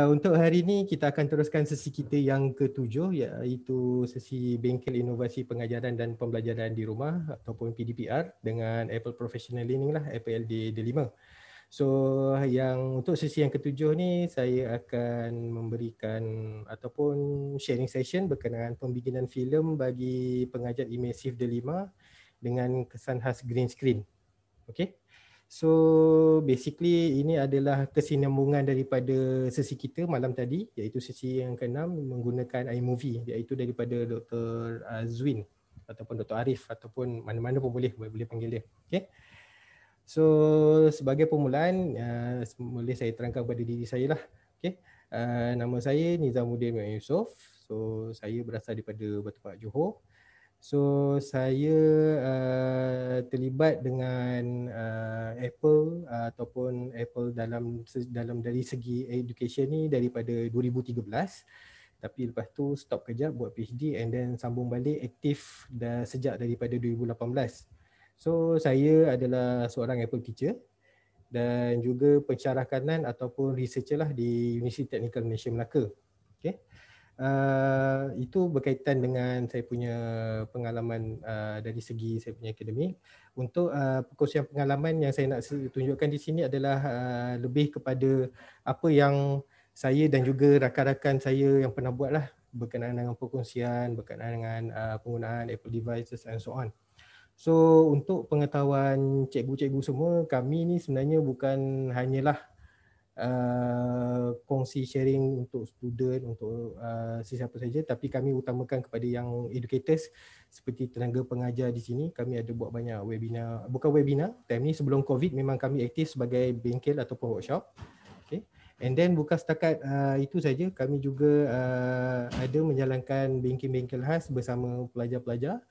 Untuk hari ini kita akan teruskan sesi kita yang ketujuh, iaitu sesi Bengkel Inovasi Pengajaran dan Pembelajaran di Rumah ataupun PDPR dengan Apple Professional Learning lah, APLD D5. So untuk sesi yang ketujuh ni saya akan memberikan ataupun sharing session berkenaan pembikinan filem bagi pengajar imersif D5 dengan kesan khas green screen. Okay. So basically ini adalah kesinambungan daripada sesi kita malam tadi, iaitu sesi yang ke-6 menggunakan iMovie, iaitu daripada Dr. Zwin ataupun Dr. Arif ataupun mana-mana pun boleh panggil dia. Okay. So sebagai permulaan, boleh saya terangkan kepada diri saya lah. Okay. Nama saya Nizamuddin Yusof. So saya berasal daripada Batu Pahat, Johor. So saya terlibat dengan Apple ataupun Apple dalam dari segi education ni daripada 2013, tapi lepas tu stop kejap buat PhD and then sambung balik aktif sejak daripada 2018. So saya adalah seorang Apple teacher dan juga pensyarah kanan ataupun researcher lah di Universiti Teknikal Malaysia Melaka. Okay. Itu berkaitan dengan saya punya pengalaman dari segi saya punya akademik. Untuk perkongsian pengalaman yang saya nak tunjukkan di sini adalah lebih kepada apa yang saya dan juga rakan-rakan saya yang pernah buat lah berkenaan dengan perkongsian, berkenaan dengan penggunaan Apple devices and so on. So untuk pengetahuan cikgu-cikgu semua, kami ni sebenarnya bukan hanyalah kongsi sharing untuk student, untuk sesiapa saja, tapi kami utamakan kepada yang educators seperti tenaga pengajar di sini. Kami ada buat banyak webinar, bukan webinar, time ni sebelum COVID memang kami aktif sebagai bengkel ataupun workshop. Okay. And then bukan setakat itu saja, kami juga ada menjalankan bengkel-bengkel khas bersama pelajar-pelajar,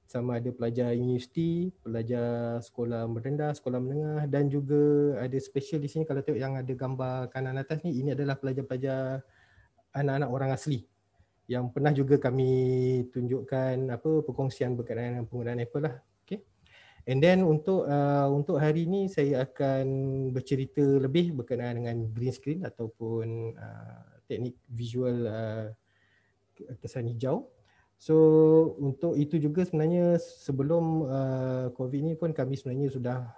sama ada pelajar universiti, pelajar sekolah merendah, sekolah menengah, dan juga ada special di sini. Kalau tengok yang ada gambar kanan atas ni, ini adalah pelajar-pelajar anak-anak orang asli yang pernah juga kami tunjukkan perkongsian berkenaan dengan penggunaan Apple lah. Okay. And then untuk hari ini saya akan bercerita lebih berkenaan dengan green screen ataupun teknik visual kesan hijau. So untuk itu juga sebenarnya sebelum COVID ni pun kami sebenarnya sudah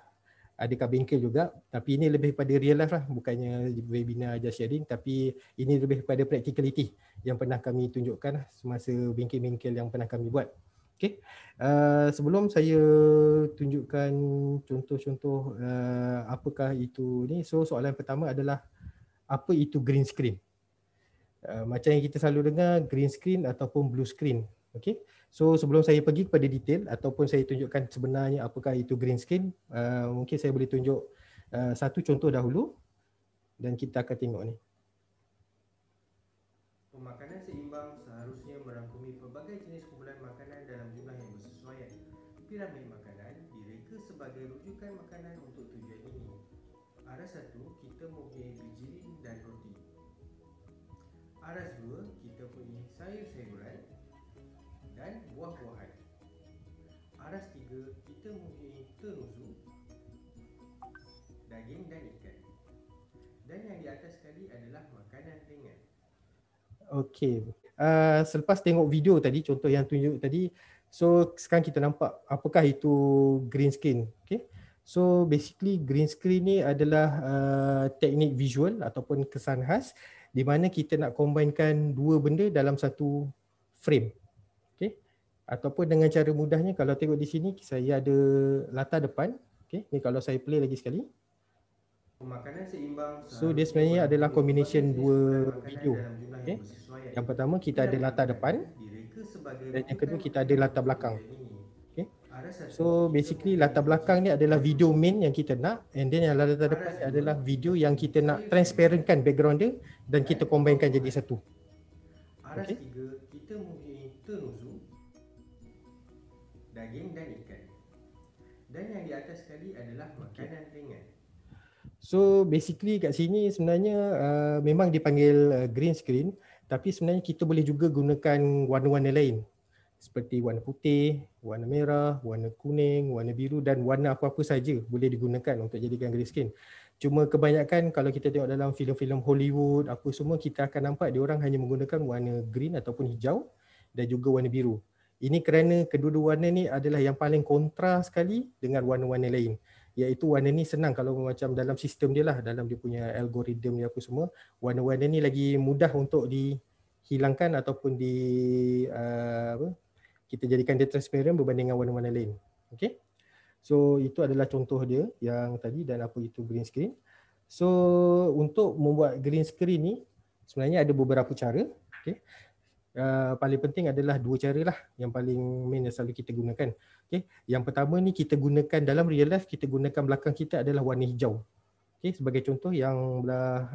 ada bengkel juga, tapi ini lebih pada real life lah, bukannya webinar just sharing, tapi ini lebih kepada practicality yang pernah kami tunjukkan semasa bengkel-bengkel yang pernah kami buat. Okay. Sebelum saya tunjukkan contoh-contoh apakah itu ni, so soalan pertama adalah apa itu green screen? Macam yang kita selalu dengar, green screen ataupun blue screen. Okay. So sebelum saya pergi kepada detail ataupun saya tunjukkan sebenarnya apakah itu green screen, mungkin saya boleh tunjuk satu contoh dahulu dan kita akan tengok ni. Pemakanan seimbang seharusnya merangkumi pelbagai jenis kumpulan makanan dalam jumlah yang bersesuaian. Piramid makanan direka sebagai rujukan makanan untuk tujuan ini. Aras 1, kita mempunyai bijirin dan roti. Aras 2, kita punya sayur-sayuran dan buah-buahan. Aras 3, kita mempunyai terusu, daging dan ikan. Dan yang di atas sekali adalah makanan ringan. Okey. Selepas tengok video tadi, contoh yang tunjuk tadi, so sekarang kita nampak apakah itu green screen. Okay. So basically green screen ni adalah teknik visual ataupun kesan khas di mana kita nak combinekan dua benda dalam satu frame. Okay. Ataupun dengan cara mudahnya, kalau tengok di sini saya ada latar depan. Okay. Ni kalau saya play lagi sekali. Makanan seimbang. So dia sebenarnya adalah combination dua video. Okay. Yang pertama kita ada latar depan dan yang kedua kita ada latar belakang. Okay. So basically latar belakang ni adalah video main yang kita nak, and then yang latar depan ni adalah video yang kita nak transparentkan background dia dan kita combinekan jadi satu. Okay. Kita mempunyai terusu, daging dan ikan. Dan yang di atas sekali adalah makanan ringan. So basically kat sini sebenarnya memang dipanggil green screen, tapi sebenarnya kita boleh juga gunakan warna-warna lain seperti warna putih, warna merah, warna kuning, warna biru dan warna apa-apa saja boleh digunakan untuk jadikan green screen. Cuma kebanyakan kalau kita tengok dalam filem-filem Hollywood apa semua, kita akan nampak dia orang hanya menggunakan warna green ataupun hijau dan juga warna biru. Ini kerana kedua-dua warna ni adalah yang paling kontra sekali dengan warna-warna lain. Iaitu warna ni senang kalau macam dalam sistem dia lah, dalam dia punya algoritma dia apa semua, warna-warna ni lagi mudah untuk dihilangkan ataupun kita jadikan dia transparent berbanding dengan warna-warna lain. Okay. So itu adalah contoh dia yang tadi dan apa itu green screen. So untuk membuat green screen ni sebenarnya ada beberapa cara. Okay. Paling penting adalah dua cara lah yang paling main yang selalu kita gunakan. Okay. Yang pertama ni kita gunakan dalam real life, kita gunakan belakang kita adalah warna hijau. Okay. Sebagai contoh yang belah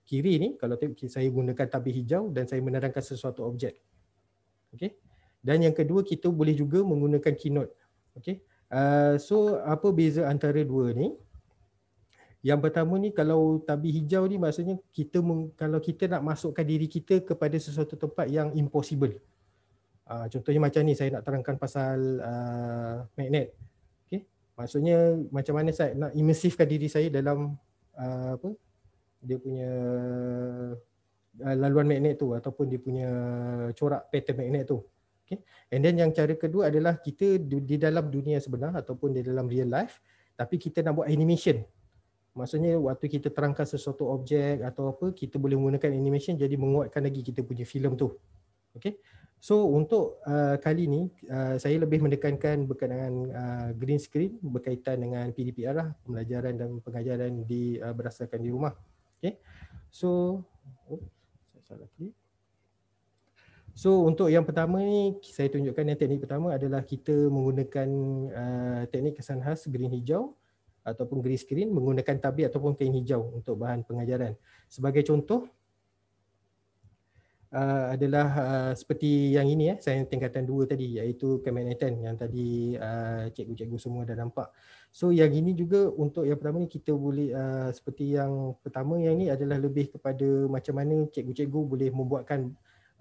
kiri ni, kalau saya gunakan tabir hijau dan saya menerangkan sesuatu objek. Okay. Dan yang kedua kita boleh juga menggunakan keynote. Okay. So apa beza antara dua ni? Yang pertama ni kalau tabir hijau ni maksudnya kalau kita nak masukkan diri kita kepada sesuatu tempat yang impossible. Contohnya macam ni, saya nak terangkan pasal magnet. Okay. Maksudnya macam mana saya nak immersifkan diri saya dalam dia punya laluan magnet tu ataupun dia punya corak pattern magnet tu. Okay. And then yang cara kedua adalah kita di dalam dunia sebenar ataupun di dalam real life, tapi kita nak buat animation. Maksudnya waktu kita terangkan sesuatu objek atau apa, kita boleh menggunakan animation jadi menguatkan lagi kita punya filem tu. Okay. So untuk kali ni saya lebih menekankan berkenaan green screen berkaitan dengan PDPR lah, pembelajaran dan pengajaran berdasarkan di rumah. Okay. So saya salah klik. So untuk yang pertama ni saya tunjukkan yang teknik pertama adalah kita menggunakan teknik kesan khas green hijau ataupun green screen menggunakan tabir ataupun kain hijau untuk bahan pengajaran. Sebagai contoh adalah seperti yang ini saya tingkatan 2 tadi, iaitu kemagnetan yang tadi cikgu-cikgu semua dah nampak. So yang ini juga untuk yang pertama ni kita boleh seperti yang pertama, yang ini adalah lebih kepada macam mana cikgu-cikgu boleh membuatkan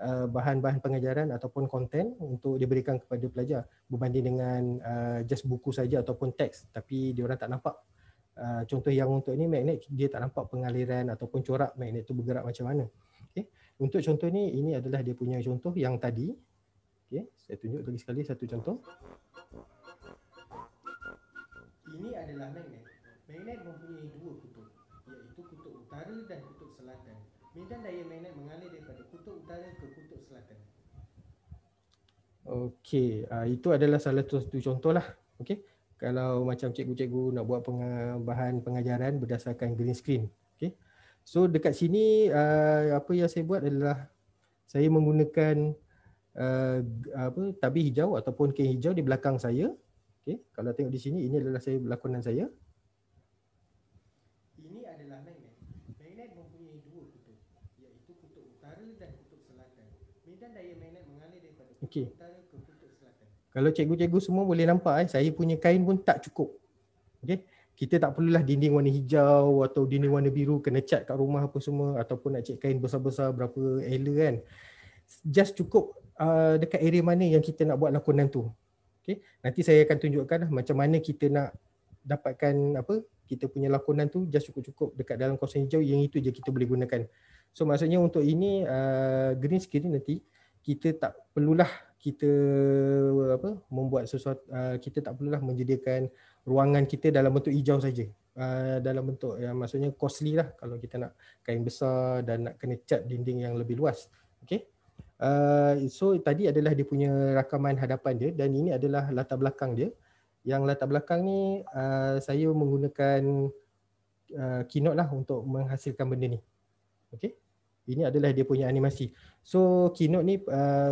bahan-bahan pengajaran ataupun konten untuk diberikan kepada pelajar berbanding dengan just buku saja ataupun teks tapi diorang tak nampak. Contoh yang untuk ini magnet, dia tak nampak pengaliran ataupun corak magnet tu bergerak macam mana. Okay. Untuk contoh ni, ini adalah dia punya contoh yang tadi. Okay. Saya tunjuk lagi sekali satu contoh. Ini adalah magnet. Magnet mempunyai dua kutub, iaitu kutub utara dan kutub selatan. Medan daya magnet mengalir daripada kutub utara ke kutub selatan. Okey, itu adalah salah satu contoh lah. Okey, kalau macam cikgu-cikgu nak buat bahan pengajaran berdasarkan green screen. Okey, so dekat sini apa yang saya buat adalah saya menggunakan tabir hijau ataupun kain hijau di belakang saya. Okey, kalau tengok di sini, ini adalah lakonan saya. Ini adalah magnet. Magnet mempunyai dua kutub, iaitu kutub utara dan kutub selatan. Medan daya magnet mengalir daripada kutub utara ke kutub selatan. Kalau cikgu-cikgu semua boleh nampak, saya punya kain pun tak cukup. Okay. Kita tak perlulah dinding warna hijau atau dinding warna biru kena cat kat rumah apa semua, ataupun nak cat kain besar-besar berapa ela kan. Just cukup dekat area mana yang kita nak buat lakonan tu. Okay. Nanti saya akan tunjukkan macam mana kita nak dapatkan kita punya lakonan tu just cukup-cukup dekat dalam kawasan hijau, yang itu je kita boleh gunakan. So maksudnya untuk ini green screen nanti kita tak perlulah kita membuat sesuatu, kita tak perlulah menyediakan ruangan kita dalam bentuk hijau saja. Dalam bentuk yang maksudnya costly lah kalau kita nak kain besar dan nak kena cat dinding yang lebih luas. Okay. So tadi adalah dia punya rakaman hadapan dia dan ini adalah latar belakang dia. Yang latar belakang ni saya menggunakan Keynote lah untuk menghasilkan benda ni. Okay. Ini adalah dia punya animasi. So Keynote ni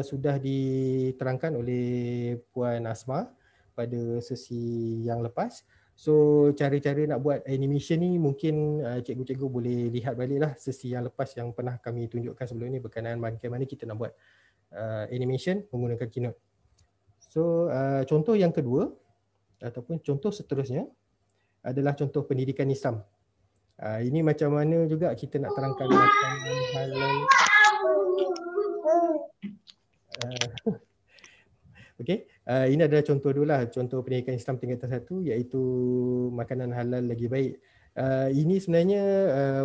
sudah diterangkan oleh Puan Asma pada sesi yang lepas. So cara-cara nak buat animation ni mungkin cikgu-cikgu boleh lihat baliklah sesi yang lepas yang pernah kami tunjukkan sebelum ni berkenaan bagaimana kita nak buat animation menggunakan Keynote. So contoh yang kedua ataupun contoh seterusnya adalah contoh pendidikan Islam. Ini macam mana juga kita nak terangkan makanan halal. Okey, ini adalah contoh dulu lah, contoh pendidikan Islam tingkatan 1 iaitu makanan halal lagi baik. Ini sebenarnya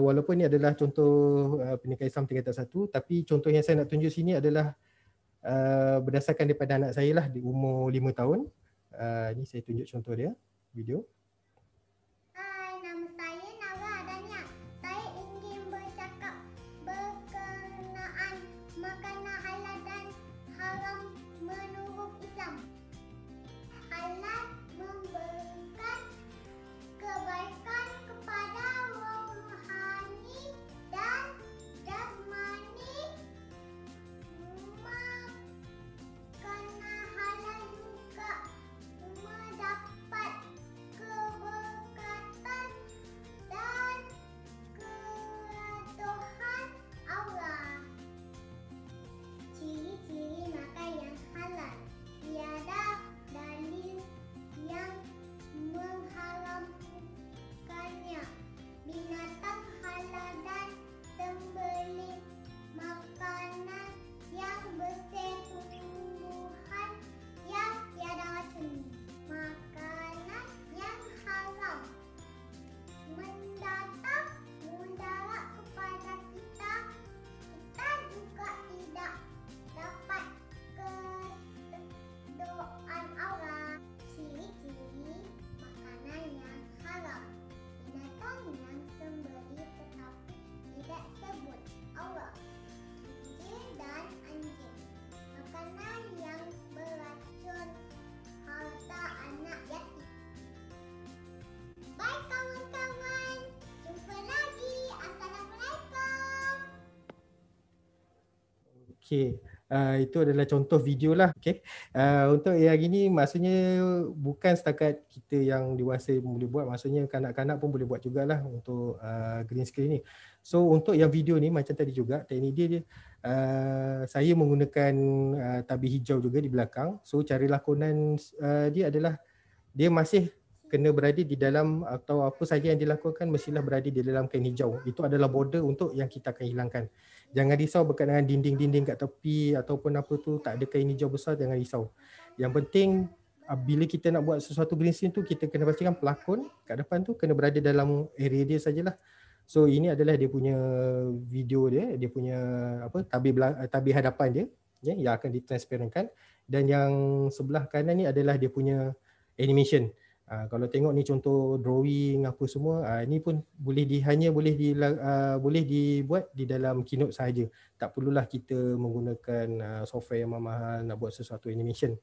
walaupun ini adalah contoh Pendidikan Islam tingkatan 1, tapi contoh yang saya nak tunjuk sini adalah berdasarkan daripada anak saya lah di umur 5 tahun. Ini saya tunjuk contoh dia, video. Hai, nama saya Nawa Adanya. Saya ingin bercakap berkenaan makanan halal dan haram menurut Islam. Halal memberikan kebaikan kepada rohani dan jasmani. Makanan halal juga mendapat keberkatan dan keridhaan Allah. Ciri-ciri makan yang halal. Tiada dalil yang mengharamkannya. Binatang halal dan sembelih makanan yang bertumbuhan yang tiada racun. Makanan yang haram mendatang mudarat kepada kita. Kita juga tidak dapat kedoaan Allah. Ciri-ciri makanan yang haram. Binatang yang sembelih tetapi tidak sebut Allah. Kicil dan anjing. Makanan yang beracun. Harta anak yatim. Bye kawan-kawan. Jumpa lagi. Assalamualaikum. Okey, itu adalah contoh video lah. Okey, untuk yang ini maksudnya bukan setakat kita yang dewasa boleh buat, maksudnya kanak-kanak pun boleh buat jugalah untuk green screen ni. So untuk yang video ni macam tadi juga, teknik dia saya menggunakan tabir hijau juga di belakang. So cara lakonan dia adalah dia masih kena berada di dalam, atau apa saja yang dilakukan mestilah berada di dalam kain hijau. Itu adalah border untuk yang kita akan hilangkan. Jangan risau berkaitan dengan dinding-dinding kat tepi ataupun apa tu, tak ada kain hijau besar, jangan risau. Yang penting bila kita nak buat sesuatu green screen tu, kita kena pastikan pelakon kat depan tu kena berada dalam area dia sajalah. So ini adalah dia punya video dia punya apa, tabir hadapan dia, yang akan ditransparankan, dan yang sebelah kanan ni adalah dia punya animation. Kalau tengok ni contoh drawing apa semua, ni pun boleh boleh dibuat di dalam Keynote sahaja. Tak perlulah kita menggunakan software yang mahal nak buat sesuatu animation.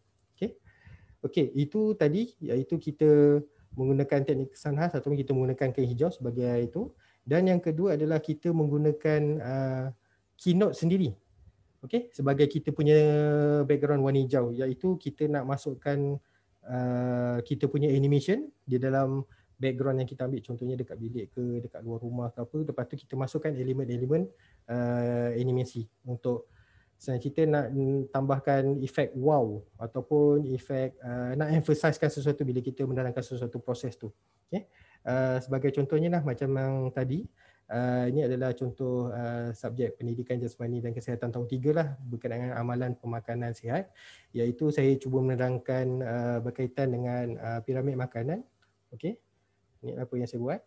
Okey, itu tadi iaitu kita menggunakan teknik kesan khas ataupun kita menggunakan kain hijau sebagai itu. Dan yang kedua adalah kita menggunakan Keynote sendiri. Okey, sebagai kita punya background warna hijau, iaitu kita nak masukkan kita punya animation di dalam background yang kita ambil, contohnya dekat bilik ke, dekat luar rumah ke apa. Lepas tu kita masukkan elemen-elemen animasi untuk senang kita nak tambahkan efek wow ataupun efek nak emphasizekan sesuatu bila kita menerangkan sesuatu proses tu. Okay. Sebagai contohnya lah macam yang tadi, ini adalah contoh subjek pendidikan jasmani dan kesihatan tahun 3 lah, berkaitan dengan amalan pemakanan sihat, iaitu saya cuba menerangkan berkaitan dengan piramid makanan. Okey, ini apa yang saya buat.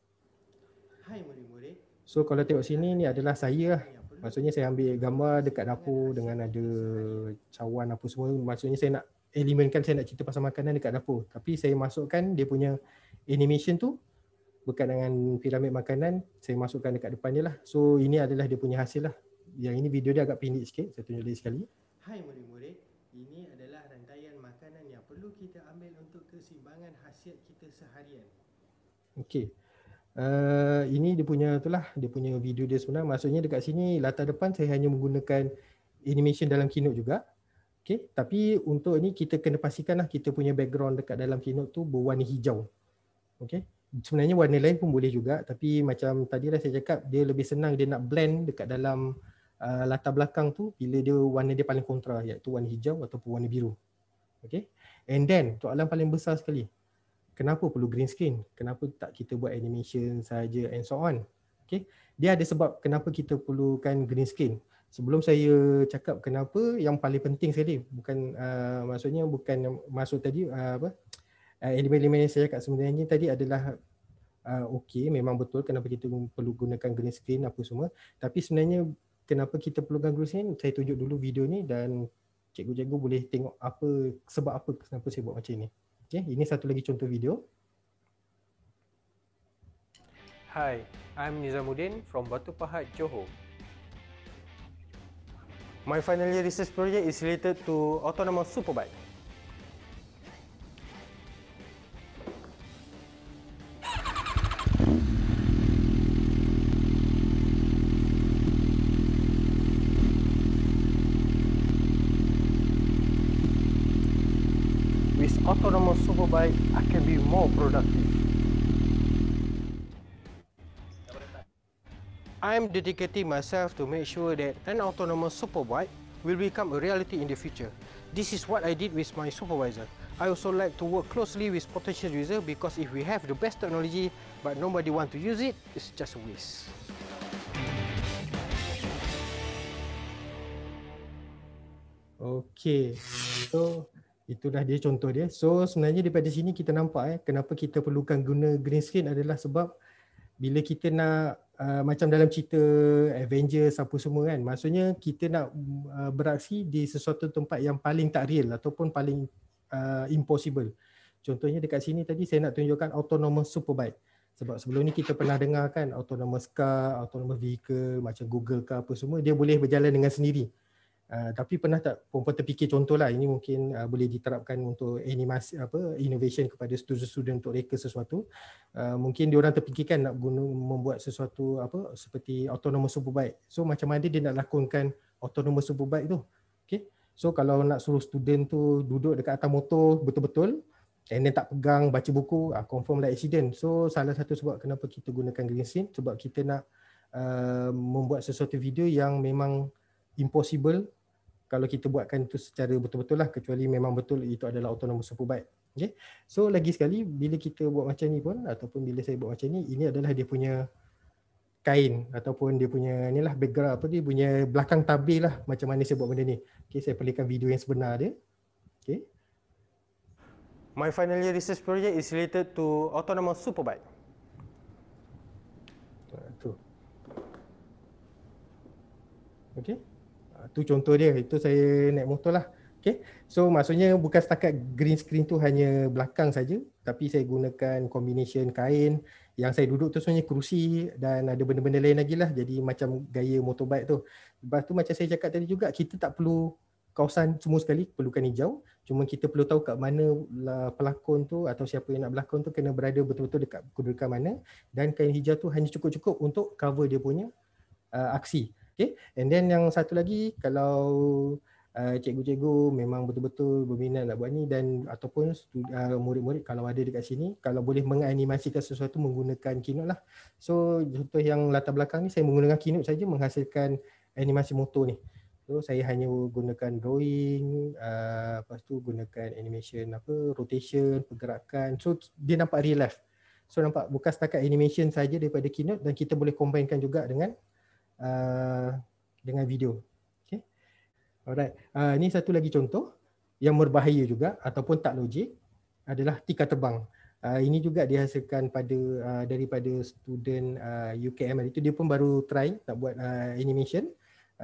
Hai murid-murid. So kalau tengok sini, ni adalah saya lah. Maksudnya saya ambil gambar dekat dapur dengan ada cawan apa semua. Maksudnya saya nak elemenkan, saya nak cerita pasal makanan dekat dapur, tapi saya masukkan dia punya animation tu berkaitan dengan piramid makanan, saya masukkan dekat depan dia lah. So ini adalah dia punya hasil lah. Yang ini video dia agak pendek sikit, saya tunjuk lagi sekali. Hai murid-murid, ini adalah rantaian makanan yang perlu kita ambil untuk keseimbangan khasiat kita seharian. Okey. Ini dia punya itulah, dia punya video dia sebenar. Maksudnya dekat sini latar depan saya hanya menggunakan animation dalam Keynote juga. Okey, tapi untuk ni kita kena pastikanlah kita punya background dekat dalam Keynote tu berwarna hijau. Okey. Sebenarnya warna lain pun boleh juga, tapi macam tadi lah saya cakap, dia lebih senang dia nak blend dekat dalam latar belakang tu bila dia warna dia paling kontra, iaitu warna hijau ataupun warna biru. Okay. And then soalan paling besar sekali, kenapa perlu green screen? Kenapa tak kita buat animation saja and so on? Okay. Dia ada sebab kenapa kita perlukan green screen. Sebelum saya cakap kenapa, yang paling penting sekali, bukan maksudnya bukan masuk tadi elemen-elemen yang saya cakap sebenarnya tadi adalah okey, memang betul kenapa kita perlu gunakan green screen apa semua, tapi sebenarnya kenapa kita perlukan green screen, saya tunjuk dulu video ni dan cikgu-cikgu boleh tengok sebab apa kenapa saya buat macam ni. Okey, ini satu lagi contoh video. Hi, I'm Nizamuddin from Batu Pahat, Johor. My final year research project is related to autonomous superbike. With autonomous superbike, I can be more productive. I'm dedicating myself to make sure that an autonomous superbike will become a reality in the future. This is what I did with my supervisor. I also like to work closely with potential users because if we have the best technology but nobody want to use it, it's just a waste. Okey. So itulah dia contoh dia. So sebenarnya daripada sini kita nampak kenapa kita perlukan guna green screen adalah sebab bila kita nak macam dalam cerita Avengers apa semua kan, maksudnya kita nak beraksi di sesuatu tempat yang paling tak real ataupun paling impossible. Contohnya dekat sini tadi saya nak tunjukkan autonomous superbike. Sebab sebelum ni kita pernah dengar kan autonomous car, autonomous vehicle macam Google car apa semua, dia boleh berjalan dengan sendiri. Tapi pernah tak perempuan terfikir contohlah, ini mungkin boleh diterapkan untuk animasi innovation kepada student untuk reka sesuatu. Mungkin diorang terfikirkan nak membuat sesuatu seperti autonomous superbike. So macam mana dia nak lakonkan autonomous superbike tu? Okay. So kalau nak suruh student tu duduk dekat atas motor betul-betul and then tak pegang baca buku, confirm lah accident. So salah satu sebab kenapa kita gunakan green screen, sebab kita nak membuat sesuatu video yang memang impossible kalau kita buatkan itu secara betul-betul lah, kecuali memang betul itu adalah autonomous superbike. Okay. So lagi sekali bila kita buat macam ni pun ataupun bila saya buat macam ni, ini adalah dia punya kain ataupun dia punya inilah background dia punya belakang tabir lah macam mana saya buat benda ni. Okay, saya perlihatkan video yang sebenar dia. Okay. My final year research project is related to autonomous superbike. Tu. Okay. Tu contoh dia, itu saya naik motor lah. Okay. So maksudnya bukan setakat green screen tu hanya belakang saja, tapi saya gunakan combination kain. Yang saya duduk tu sebenarnya kerusi dan ada benda-benda lain lagi lah, jadi macam gaya motorbike tu. Lepas tu macam saya cakap tadi juga, kita tak perlu kawasan semua sekali, perlukan hijau. Cuma kita perlu tahu kat mana pelakon tu atau siapa yang nak berlakon tu kena berada betul-betul dekat kedudukan mana, dan kain hijau tu hanya cukup-cukup untuk cover dia punya aksi. Okay. And then yang satu lagi, kalau cikgu-cikgu memang betul-betul berminat nak buat ni dan ataupun murid-murid kalau ada dekat sini, kalau boleh menganimasikan sesuatu menggunakan Keynote lah. So contoh yang latar belakang ni saya menggunakan Keynote saja menghasilkan animasi motor ni. So saya hanya gunakan drawing, lepas tu gunakan animation rotation, pergerakan. So dia nampak real life. So nampak bukan setakat animation saja daripada Keynote, dan kita boleh combine juga dengan video. Okay. Alright. Ini satu lagi contoh yang berbahaya juga ataupun tak logik adalah tikar terbang. Ini juga dihasilkan daripada student UKM. Itu dia pun baru try nak buat animation.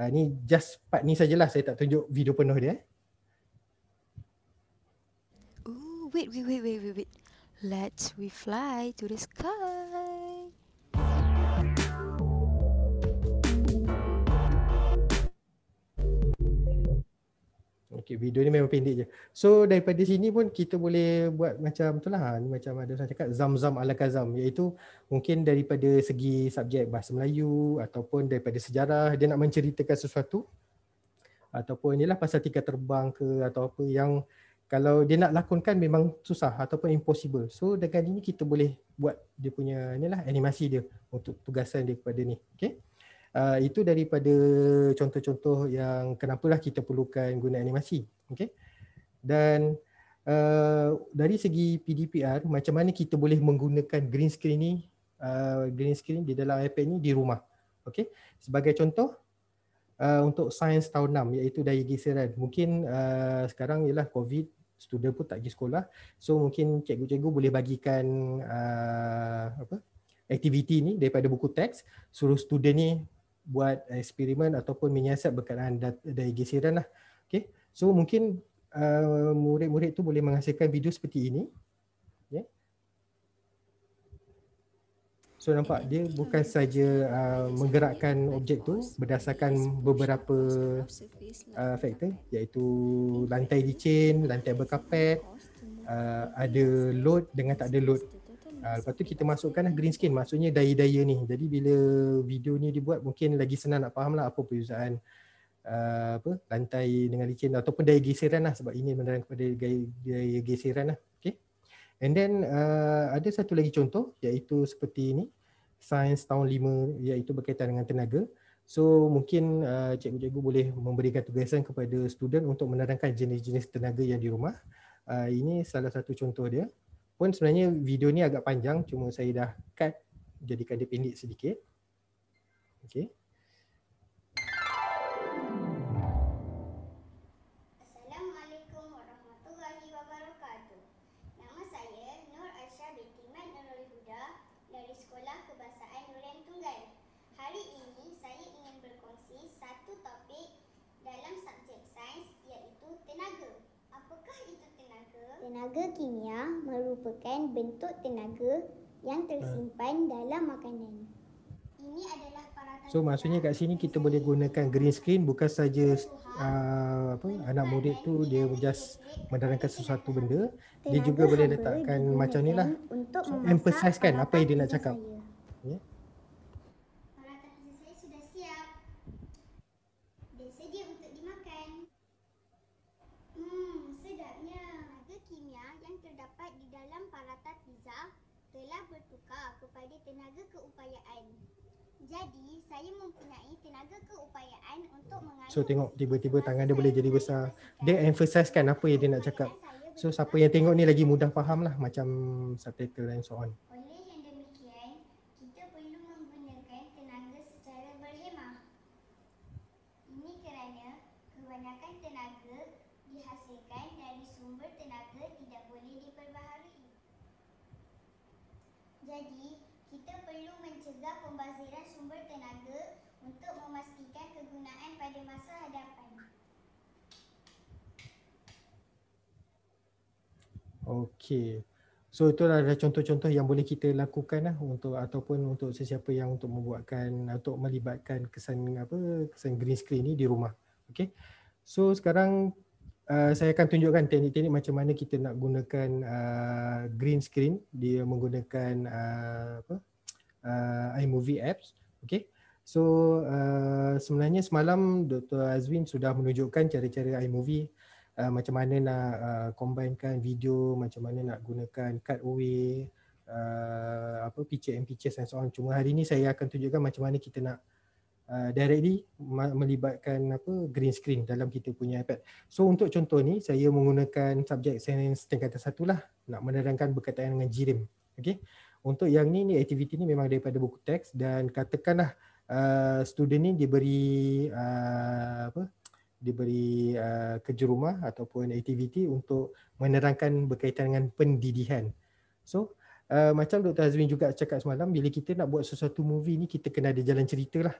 Ni just part ni sajalah, saya tak tunjuk video penuh dia. Ooh, wait. Let's we fly to the sky. Okay, video ni memang pendek je. So daripada sini pun kita boleh buat macam tu lah. Ni macam ada orang cakap zam-zam ala kazam, iaitu mungkin daripada segi subjek bahasa Melayu ataupun daripada sejarah, dia nak menceritakan sesuatu ataupun inilah pasal tikar terbang ke atau apa yang kalau dia nak lakonkan memang susah ataupun impossible. So dengan ini kita boleh buat dia punya inilah animasi dia untuk tugasan dia kepada ni. Okay. Itu daripada contoh-contoh yang kenapalah kita perlukan guna animasi. Okay. Dan dari segi PDPR, macam mana kita boleh menggunakan green screen ni, green screen di dalam iPad ni di rumah. Okay. Sebagai contoh, untuk sains tahun 6 iaitu daya geseran. Mungkin sekarang ialah COVID, student pun tak pergi sekolah. So mungkin cikgu-cikgu boleh bagikan aktiviti ni daripada buku teks, suruh student ni buat eksperimen ataupun menyiasat berkenaan daya geseran lah. Okay. So mungkin murid-murid tu boleh menghasilkan video seperti ini. Okay. So nampak dia bukan saja menggerakkan objek tu berdasarkan beberapa faktor, iaitu lantai licin, lantai berkapet, ada load dengan tak ada load. Lepas tu kita masukkan green screen, maksudnya daya-daya ni. Jadi bila video ni dibuat mungkin lagi senang nak faham lah apa perbezaan lantai dengan licin ataupun daya geseran lah, sebab ini menerang kepada daya geseran lah. Okay. And then ada satu lagi contoh iaitu seperti ini, sains tahun 5 iaitu berkaitan dengan tenaga. So mungkin cikgu-cikgu boleh memberikan tugasan kepada student untuk menerangkan jenis-jenis tenaga yang di rumah. Ini salah satu contoh dia. Pun sebenarnya video ni agak panjang, cuma saya dah cut jadikan dia pendek sedikit. Okay. Assalamualaikum warahmatullahi wabarakatuh. Nama saya Nur Aisyah binti Mat Nurul Huda dari Sekolah Kebahasaan Nurul Tunggal. Hari ini saya ingin berkongsi satu topik dalam subjek sains iaitu tenaga. Apakah itu tenaga? Tenaga kimia merupakan bentuk tenaga yang tersimpan dalam makanan. Ini adalah peralatan. So maksudnya kat sini kita boleh gunakan green screen, bukan saja anak murid tu dia just menerangkan sesuatu benda, dia juga boleh letakkan macam ni lah, emphasize kan apa yang dia nak cakap. Yeah. Peralatan pizza saya sudah siap dan sedia untuk dimakan. Sedapnya. Tenaga kimia yang terdapat di dalam peralatan pizza telah bertukar kepada tenaga keupayaan. Jadi, saya mempunyai tenaga keupayaan untuk mengayuh. So tengok tiba-tiba tangan dia boleh jadi besar. Dia emphasize kan apa yang dia nak cakap. So siapa yang tengok ni lagi mudah faham lah, macam subtitle and so on. Oleh yang demikian, kita perlu menggunakan tenaga secara berhemah. Ini kerana kebanyakan tenaga dihasilkan dari sumber tenaga tidak boleh diperbaharui. Jadi, kita perlu mencegah pembaziran sumber tenaga untuk memastikan kegunaan pada masa hadapan. Okey. So itulah adalah contoh-contoh yang boleh kita lakukan lah untuk ataupun untuk sesiapa yang untuk melibatkan kesan green screen ni di rumah. Okey. So sekarang saya akan tunjukkan teknik-teknik macam mana kita nak gunakan green screen dia menggunakan iMovie apps. Okey. So sebenarnya semalam Dr. Azwin sudah menunjukkan cara-cara iMovie, macam mana nak combinekan video, macam mana nak gunakan cutaway, picture in pictures and so on. Cuma hari ni saya akan tunjukkan macam mana kita nak directly melibatkan green screen dalam kita punya iPad. So untuk contoh ni saya menggunakan subjek sains tingkatan 1 lah, nak menerangkan berkaitan dengan JIRIM. Okey. Untuk yang ni aktiviti ni memang daripada buku teks, dan katakanlah student ni diberi kerja rumah ataupun aktiviti untuk menerangkan berkaitan dengan pendidikan. So macam Dr. Azwin juga cakap semalam, bila kita nak buat sesuatu movie ni kita kena ada jalan cerita lah.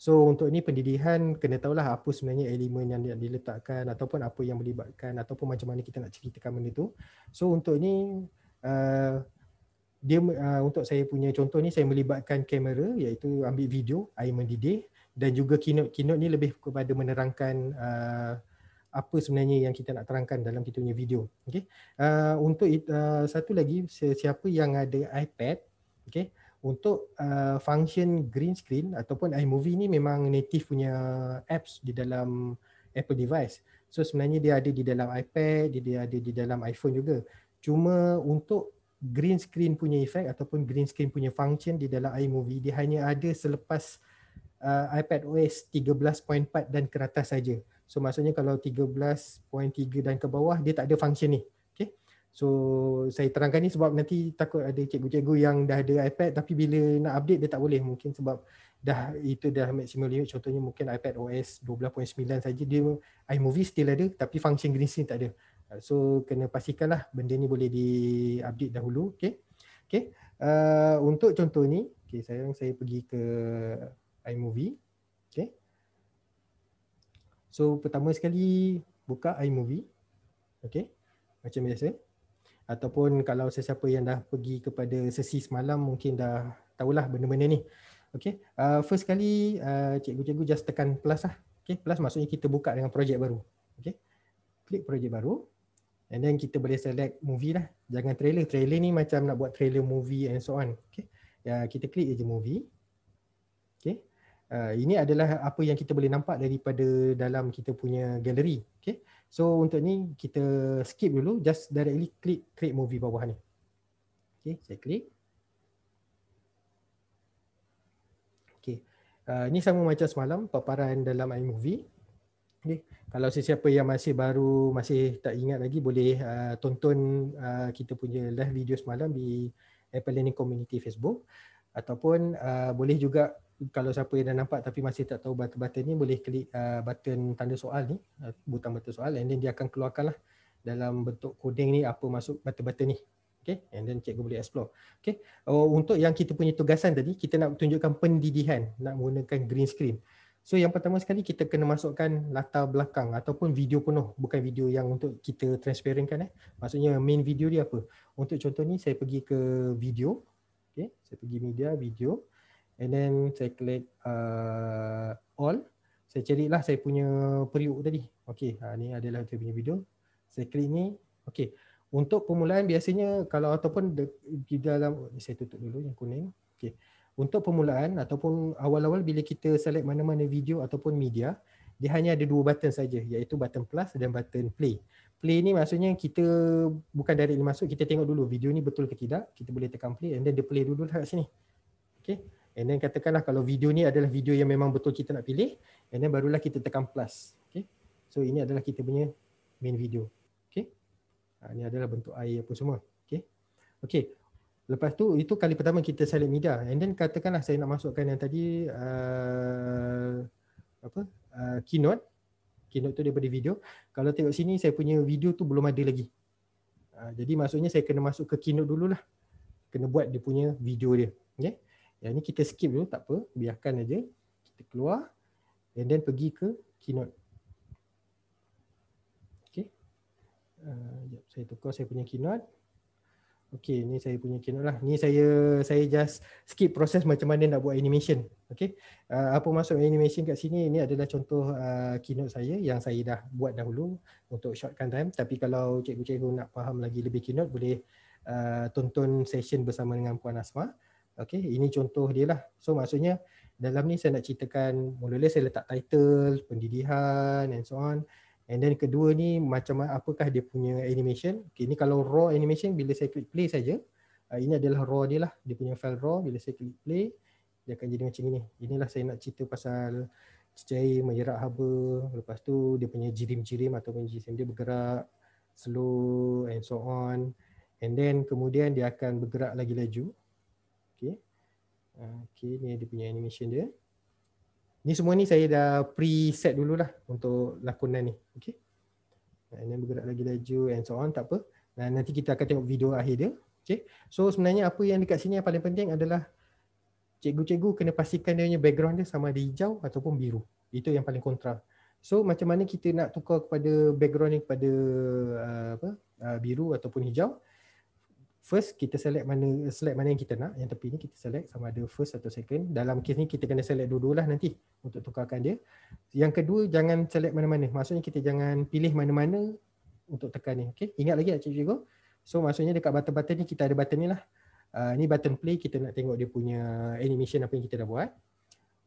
So untuk ni pendidikan kena tahulah apa sebenarnya elemen yang diletakkan ataupun apa yang melibatkan ataupun macam mana kita nak ceritakan benda tu. So untuk ni untuk saya punya contoh ni saya melibatkan kamera, iaitu ambil video, I mendidih, dan juga keynote ni lebih kepada menerangkan apa sebenarnya yang kita nak terangkan dalam kita punya video. Okay. Untuk satu lagi, siapa yang ada iPad, okay, untuk function green screen ataupun iMovie ni memang native punya apps di dalam Apple device. So sebenarnya dia ada di dalam iPad, dia ada di dalam iPhone juga. Cuma untuk green screen punya efek ataupun green screen punya function di dalam iMovie, dia hanya ada selepas iPadOS 13.4 dan ke atas saja. So maksudnya kalau 13.3 dan ke bawah dia tak ada function ni. Okay. So saya terangkan ni sebab nanti takut ada cikgu-cikgu yang dah ada iPad tapi bila nak update dia tak boleh, mungkin sebab itu dah maximum limit. Contohnya mungkin iPadOS 12.9 saja, dia iMovie still ada tapi function green screen tak ada. So kena pastikanlah benda ni boleh di-update dahulu. Okay. Okay. Untuk contoh ni, okay, saya pergi ke iMovie. Okay. So pertama sekali buka iMovie. Okay. Macam biasa. Ataupun kalau sesiapa yang dah pergi kepada sesi semalam mungkin dah tahulah benda-benda ni. Okay. First kali cikgu-cikgu just tekan plus lah. Okay. Plus maksudnya kita buka dengan projek baru. Okay. Klik projek baru. And then kita boleh select movie lah. Jangan trailer. Trailer ni macam nak buat trailer movie and so on. Okay. Kita klik je movie. Okay. Ini adalah apa yang kita boleh nampak daripada dalam kita punya gallery. Okay. So untuk ni kita skip dulu. Just directly klik create movie bawah ni. Okay. Saya klik. Okay. Ni sama macam semalam paparan dalam iMovie. Okay. Kalau sesiapa yang masih baru, masih tak ingat lagi, boleh tonton kita punya live video semalam di Apple Learning Community Facebook. Ataupun boleh juga kalau siapa yang dah nampak tapi masih tak tahu button-button ni, boleh klik button tanda soal ni, button soal, and then dia akan keluarkan lah dalam bentuk coding ni apa masuk button-button ni. Okay, and then cikgu boleh explore. Okay, untuk yang kita punya tugasan tadi, kita nak tunjukkan pendidihan, nak menggunakan green screen. So yang pertama sekali kita kena masukkan latar belakang ataupun video penuh, bukan video yang untuk kita transparentkan. Maksudnya main video dia apa. Untuk contoh ni saya pergi ke video. Okay, saya pergi media, video. And then saya klik all. Saya carilah saya punya periuk tadi. Okay, ni adalah saya punya video. Saya klik ni. Okay, untuk permulaan biasanya kalau ataupun di dalam, saya tutup dulu yang kuning. Okay. Untuk permulaan ataupun awal-awal bila kita select mana-mana video ataupun media, dia hanya ada dua button saja, iaitu button plus dan button play. Play ni maksudnya kita bukan directly masuk, kita tengok dulu video ni betul ke tidak, kita boleh tekan play and then dia play dulu kat sini. Okay. And then katakanlah kalau video ni adalah video yang memang betul kita nak pilih, and then barulah kita tekan plus. Okay. So ini adalah kita punya main video. Okay. Ini adalah bentuk air apa semua. Okay. Okay. Lepas tu, itu kali pertama kita select media. And then katakanlah saya nak masukkan yang tadi keynote. Keynote tu daripada video. Kalau tengok sini saya punya video tu belum ada lagi. Jadi maksudnya saya kena masuk ke keynote dululah. Kena buat dia punya video dia. Okay. Yang ni kita skip dulu, tak apa. Biarkan aja. Kita keluar. And then pergi ke keynote. Okay. Saya tukar saya punya keynote. Okay, ni saya punya keynote lah. Ni saya just skip proses macam mana nak buat animation. Okay. Apa maksud animation kat sini? Ini adalah contoh keynote saya yang saya dah buat dahulu untuk shortkan time. Tapi kalau cikgu-cikgu nak faham lagi lebih keynote, boleh tonton session bersama dengan Puan Asma. Okay, ini contoh dia lah. So maksudnya dalam ni saya nak ceritakan, mula-mula saya letak title, pendidikan and so on. And then kedua ni macam apakah dia punya animation. Okay, ni kalau raw animation bila saya klik play saja. Ini adalah raw dia lah. Dia punya file raw. Bila saya klik play, dia akan jadi macam ini. Inilah saya nak cerita pasal cecair menyerak haba. Lepas tu dia punya jirim-jirim ataupun jisim dia bergerak slow and so on. And then kemudian dia akan bergerak lagi laju. Okay. Okay, ni dia punya animation dia. Ni semua ni saya dah preset dululah untuk lakonan ni. Okay. Ini bergerak lagi laju and so on, tak apa. Dan nanti kita akan tengok video akhir dia. Okay. So sebenarnya apa yang dekat sini yang paling penting adalah cikgu-cikgu kena pastikan dia punya background dia sama ada hijau ataupun biru. Itu yang paling kontra. So macam mana kita nak tukar kepada background ni kepada biru ataupun hijau. First kita select mana yang kita nak. Yang tepi ni kita select sama ada first atau second. Dalam case ni kita kena select dua-dua lah nanti untuk tukarkan dia. Yang kedua, jangan select mana-mana. Maksudnya kita jangan pilih mana-mana untuk tekan ni. Okay? Ingat lagi tak cikgu-cikgu? So maksudnya dekat button-button ni kita ada button ni lah. Ni button play, kita nak tengok dia punya animation apa yang kita dah buat.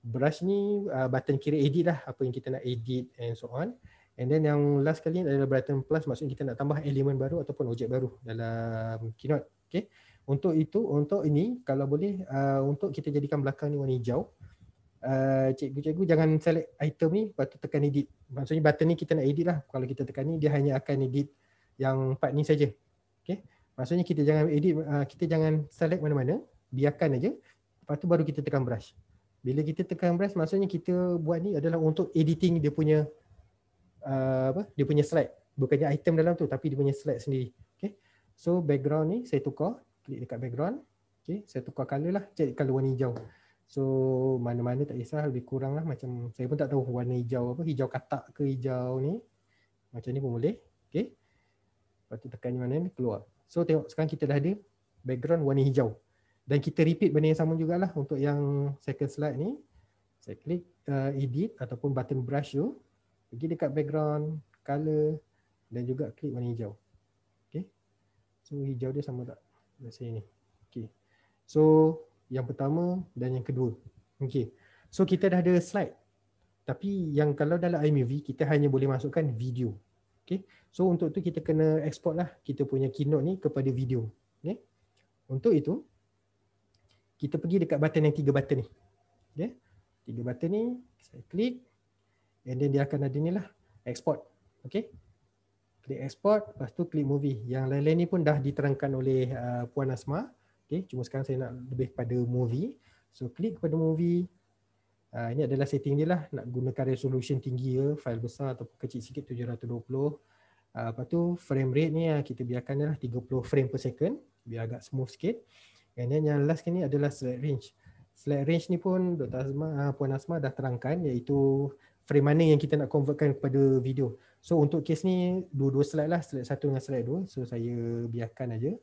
Brush ni button kira edit lah, apa yang kita nak edit and so on. And then yang last kali adalah button plus, maksudnya kita nak tambah elemen baru ataupun objek baru dalam Keynote. Okay. Untuk ini kalau boleh untuk kita jadikan belakang ni warna hijau. Cikgu-cikgu jangan select item ni lepas tu tekan edit. Maksudnya button ni kita nak edit lah. Kalau kita tekan ni dia hanya akan edit yang part ni saja. Okay. Maksudnya kita jangan edit, kita jangan select mana-mana, biarkan aja. Lepas tu baru kita tekan brush. Bila kita tekan brush maksudnya kita buat ni adalah untuk editing dia punya dia punya slide, bukannya item dalam tu tapi dia punya slide sendiri. Okay. So background ni saya tukar, klik dekat background. Okay, saya tukar color lah, cari color warna hijau. So mana-mana tak kisah, lebih kurang lah, macam saya pun tak tahu warna hijau apa, hijau katak ke hijau ni. Macam ni pun boleh. Okay. Lepas tu tekan mana ni, keluar. So tengok sekarang kita dah ada background warna hijau. Dan kita repeat benda yang sama jugalah untuk yang second slide ni. Saya klik edit ataupun button brush tu. Pergi dekat background, color dan juga klik warna hijau. Okay. So hijau dia sama tak? Let's say ni. Okay. So yang pertama dan yang kedua. Okay. So kita dah ada slide. Tapi yang kalau dalam iMovie kita hanya boleh masukkan video. Okay. So untuk tu kita kena export lah kita punya keynote ni kepada video. Okay. Untuk itu kita pergi dekat button yang 3 button ni. Okay. 3 button ni saya klik and then dia akan ada ni lah export. Okay. Klik export, lepas tu klik movie. Yang lain-lain ni pun dah diterangkan oleh Puan Asma. Okay. Cuma sekarang saya nak lebih kepada movie. So klik kepada movie. Ini adalah setting dia lah, nak gunakan resolution tinggi ke, file besar ataupun kecil sikit 720. Lepas tu frame rate ni kita biarkan lah 30 frame per second biar agak smooth sikit. And then yang last ni adalah select range. Select range ni pun Dr. Asma, Puan Asma dah terangkan, iaitu frame mana yang kita nak convertkan kepada video. So untuk case ni dua-dua slide lah, slide 1 dengan slide 2. So saya biarkan aja.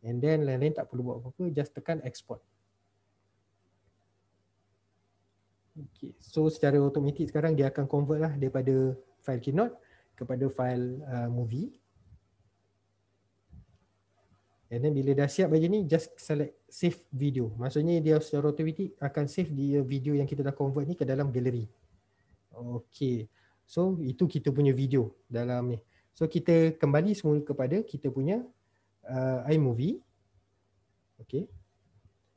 And then lain-lain tak perlu buat apa-apa, just tekan export. Okay. So secara automatik sekarang dia akan convert lah daripada file keynote kepada file movie. And then bila dah siap macam ni, just select save video. Maksudnya dia secara automatik akan save dia video yang kita dah convert ni ke dalam gallery. Okay. So itu kita punya video dalam ni. So kita kembali semula kepada kita punya iMovie. Okay.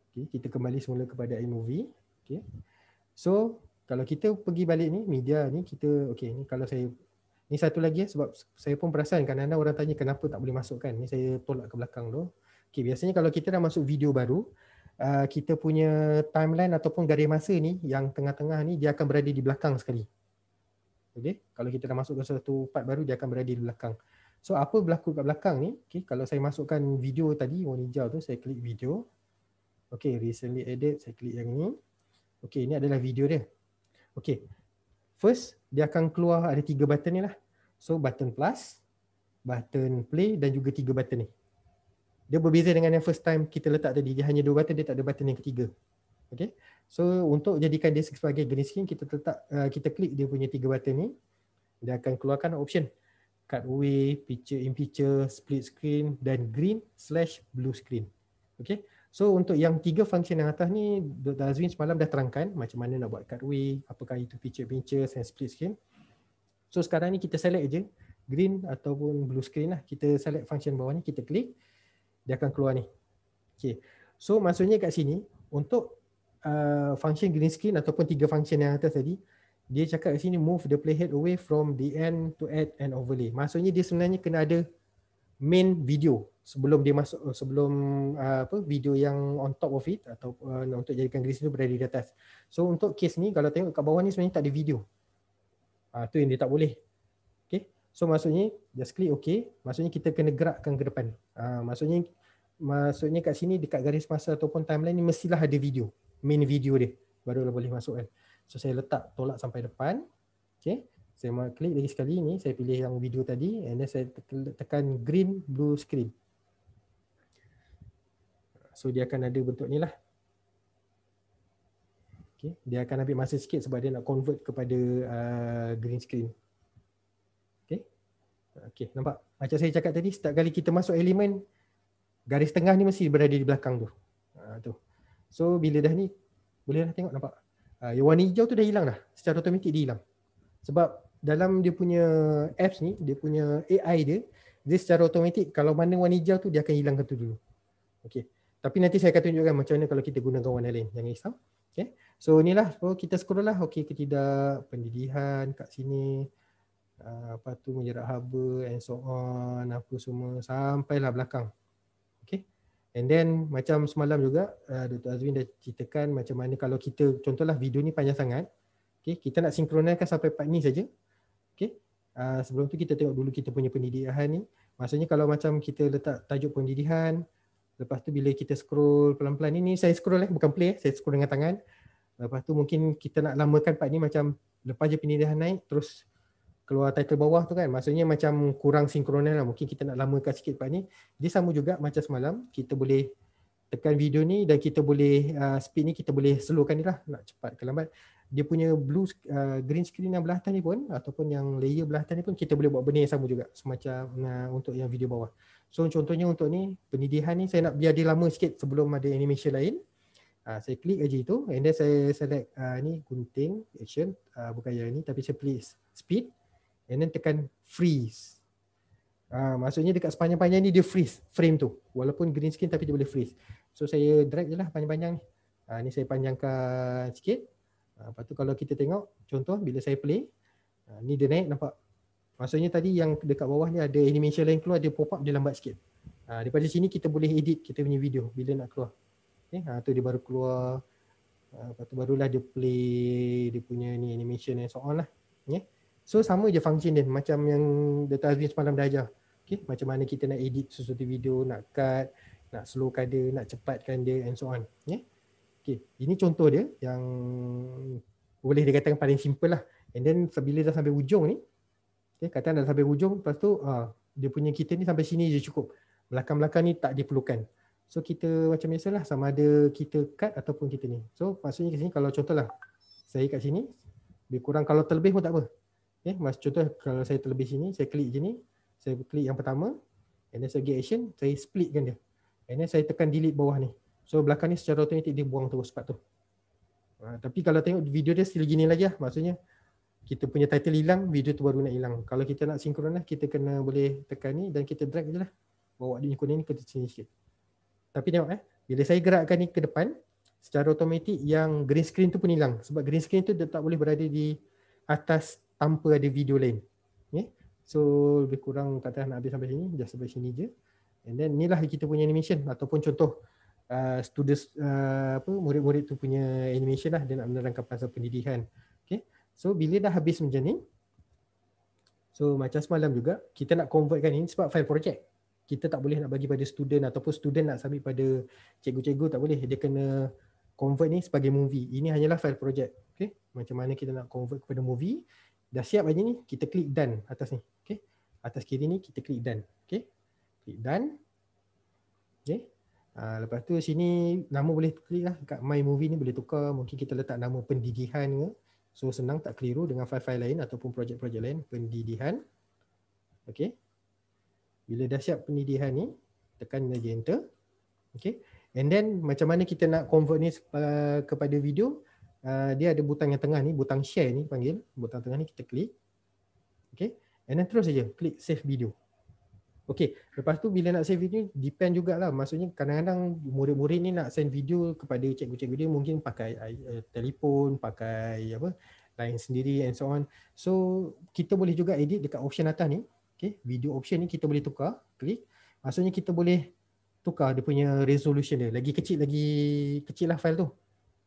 Okay. Kita kembali semula kepada iMovie. Okay. So kalau kita pergi balik ni, media ni kita, okay ni kalau saya, ni satu lagi sebab saya pun perasan kadang-kadang orang tanya kenapa tak boleh masukkan. Ni saya tolak ke belakang tu. Okay, biasanya kalau kita dah masuk video baru, kita punya timeline ataupun garis masa ni yang tengah-tengah ni dia akan berada di belakang sekali. Okay, kalau kita dah masuk ke satu part baru dia akan berada di belakang. So apa berlaku kat belakang ni, okay, kalau saya masukkan video tadi warna hijau tu, saya klik video. Okay, recently edit, saya klik yang ni. Okay, ini adalah video dia. Okay, first dia akan keluar ada 3 button ni lah. So button plus, button play dan juga 3 button ni. Dia berbeza dengan yang first time kita letak tadi. Dia hanya 2 button, dia tak ada button yang ketiga. Okay, so untuk jadikan dia sebagai green screen, kita letak, kita klik dia punya 3 button ni. Dia akan keluarkan option cut away, picture in picture, split screen dan green/blue screen. Okay. So untuk yang 3 function yang atas ni, Dr. Azwin semalam dah terangkan macam mana nak buat cutaway, apakah itu picture pictures and split screen. So sekarang ni kita select je green ataupun blue screen lah. Kita select function bawah ni, kita klik, dia akan keluar ni. Okay. So maksudnya kat sini untuk function green screen ataupun 3 function yang atas tadi, dia cakap kat sini move the playhead away from the end to add an overlay. Maksudnya dia sebenarnya kena ada main video sebelum dia masuk, sebelum video yang on top of it atau untuk jadikan green screen berada di atas. So untuk case ni kalau tengok kat bawah ni sebenarnya tak ada video. Tu yang dia tak boleh. Okay. So maksudnya just klik OK. Maksudnya kita kena gerakkan ke depan. Maksudnya kat sini dekat garis masa ataupun timeline ni mestilah ada video. Main video dia barulah boleh masuk kan. So saya letak tolak sampai depan. Okay. Saya mau klik lagi sekali ni, saya pilih yang video tadi and then saya tekan green blue screen. So dia akan ada bentuk ni lah. Okay. Dia akan ambil masa sikit sebab dia nak convert kepada green screen. Okay. Okay, nampak? Macam saya cakap tadi, setiap kali kita masuk elemen, garis tengah ni mesti berada di belakang tu. Tu. So bila dah ni, boleh dah tengok nampak? Yang warna hijau tu dah hilang dah. Secara automatik dia hilang. Sebab dalam dia punya apps ni, dia punya AI dia secara automatik kalau mana warna hijau tu dia akan hilangkan tu dulu. Okay. Tapi nanti saya akan tunjukkan macam mana kalau kita gunakan warna lain. Jangan risau. Okay. So inilah, kita scroll lah. Okay ke tidak, pendidikan kat sini. Apa tu, menjerat haba and so on. Apa semua. Sampailah belakang. Okay. And then macam semalam juga, Dr. Azwin dah ceritakan macam mana kalau kita, contohlah video ni panjang sangat. Okay. Kita nak sinkronkan sampai part ni saja. Okay. Sebelum tu kita tengok dulu kita punya pendidikan ni. Maksudnya kalau macam kita letak tajuk pendidikan, Lepas tu bila kita scroll pelan-pelan ni saya scroll bukan play, saya scroll dengan tangan. Lepas tu mungkin kita nak lamakan part ni macam lepas je pilihan naik terus keluar title bawah tu kan. Maksudnya macam kurang sinkronan lah. Mungkin kita nak lamakan sikit part ni. Dia sama juga macam semalam. Kita boleh tekan video ni dan kita boleh speed ni kita boleh slowkan ni lah. Nak cepat ke lambat. Dia punya green screen yang belah atas ni pun ataupun yang layer belah atas ni pun kita boleh buat benda yang sama juga. Semacam untuk yang video bawah. So contohnya untuk ni pendidihan ni saya nak biar dia lama sikit sebelum ada animation lain. Saya klik aja itu and then saya select ni gunting action bukan yang ni tapi saya pilih speed and then tekan freeze. Maksudnya dekat sepanjang-panjang ni dia freeze frame tu walaupun green screen tapi dia boleh freeze. So saya drag je lah panjang-panjang ni. Ni saya panjangkan sikit. Lepas tu kalau kita tengok contoh bila saya play ni dia naik nampak. Maksudnya tadi yang dekat bawah ni ada animation lain keluar dia pop up dia lambat sikit. Daripada sini kita boleh edit kita punya video bila nak keluar. Okay, tu dia baru keluar. Lepas tu barulah dia play dia punya ni animation and so on lah. Okay. So sama je function dia macam yang Dr. Azmin semalam dah ajar. Okay, macam mana kita nak edit sesuatu video, nak cut, nak slowkan dia, nak cepatkan dia and so on. Okay, ini contoh dia yang boleh dikatakan paling simple lah. And then bila dah sampai ujung ni, okay, katakan dah sampai ujung, lepas tu dia punya kita ni sampai sini je cukup. Belakang-belakang ni tak diperlukan. So kita macam biasalah sama ada kita cut ataupun kita ni. So maksudnya kat sini kalau contohlah saya kat sini lebih kurang kalau terlebih pun tak apa. Contoh kalau saya terlebih sini saya klik je ni, saya klik yang pertama and then saya pergi action, saya splitkan dia. And then saya tekan delete bawah ni. So belakang ni secara automatik dia buang terus part tu. Tapi kalau tengok video dia still gini lagi lah. Maksudnya kita punya title hilang, video tu baru nak hilang. Kalau kita nak sinkron lah, kita kena boleh tekan ni dan kita drag je lah. Bawa dia kuning ni ke sini sikit. Tapi tengok bila saya gerakkan ni ke depan, secara automatik yang green screen tu pun hilang. Sebab green screen tu dia tak boleh berada di atas tanpa ada video lain. So lebih kurang kata nak habis sampai sini, just sampai sini je. And then inilah kita punya animation ataupun contoh students murid-murid tu punya animation lah, dia nak menerangkan pasal pendidikan. Okay. So bila dah habis macam ni, so macam semalam juga kita nak convertkan ini sebab file project. Kita tak boleh nak bagi pada student ataupun student nak submit pada cikgu-cikgu, tak boleh. Dia kena convert ni sebagai movie. Ini hanyalah file project. Okay. Macam mana kita nak convert kepada movie. Dah siap aja ni, kita klik done atas ni. Okay. Atas kiri ni kita klik done. Okay. Klik done. Okay. Lepas tu sini nama boleh klik lah. Kat my movie ni boleh tukar. Mungkin kita letak nama pendidikan ke. So senang tak keliru dengan file-file lain ataupun projek-projek lain. Pendidikan. Okay. Bila dah siap pendidikan ni, tekan aja enter. Okay. And then macam mana kita nak convert ni kepada video, dia ada butang yang tengah ni, butang share ni panggil. Butang tengah ni kita klik. Okay. And then terus saja klik save video. Okay. Lepas tu bila nak save video, depend jugalah. Maksudnya kadang-kadang murid-murid ni nak send video kepada cikgu-cikgu dia mungkin pakai telefon, pakai line sendiri and so on. So kita boleh juga edit dekat option atas ni. Okay, video option ni kita boleh tukar, klik. Maksudnya kita boleh tukar dia punya resolution dia. Lagi kecil lah file tu.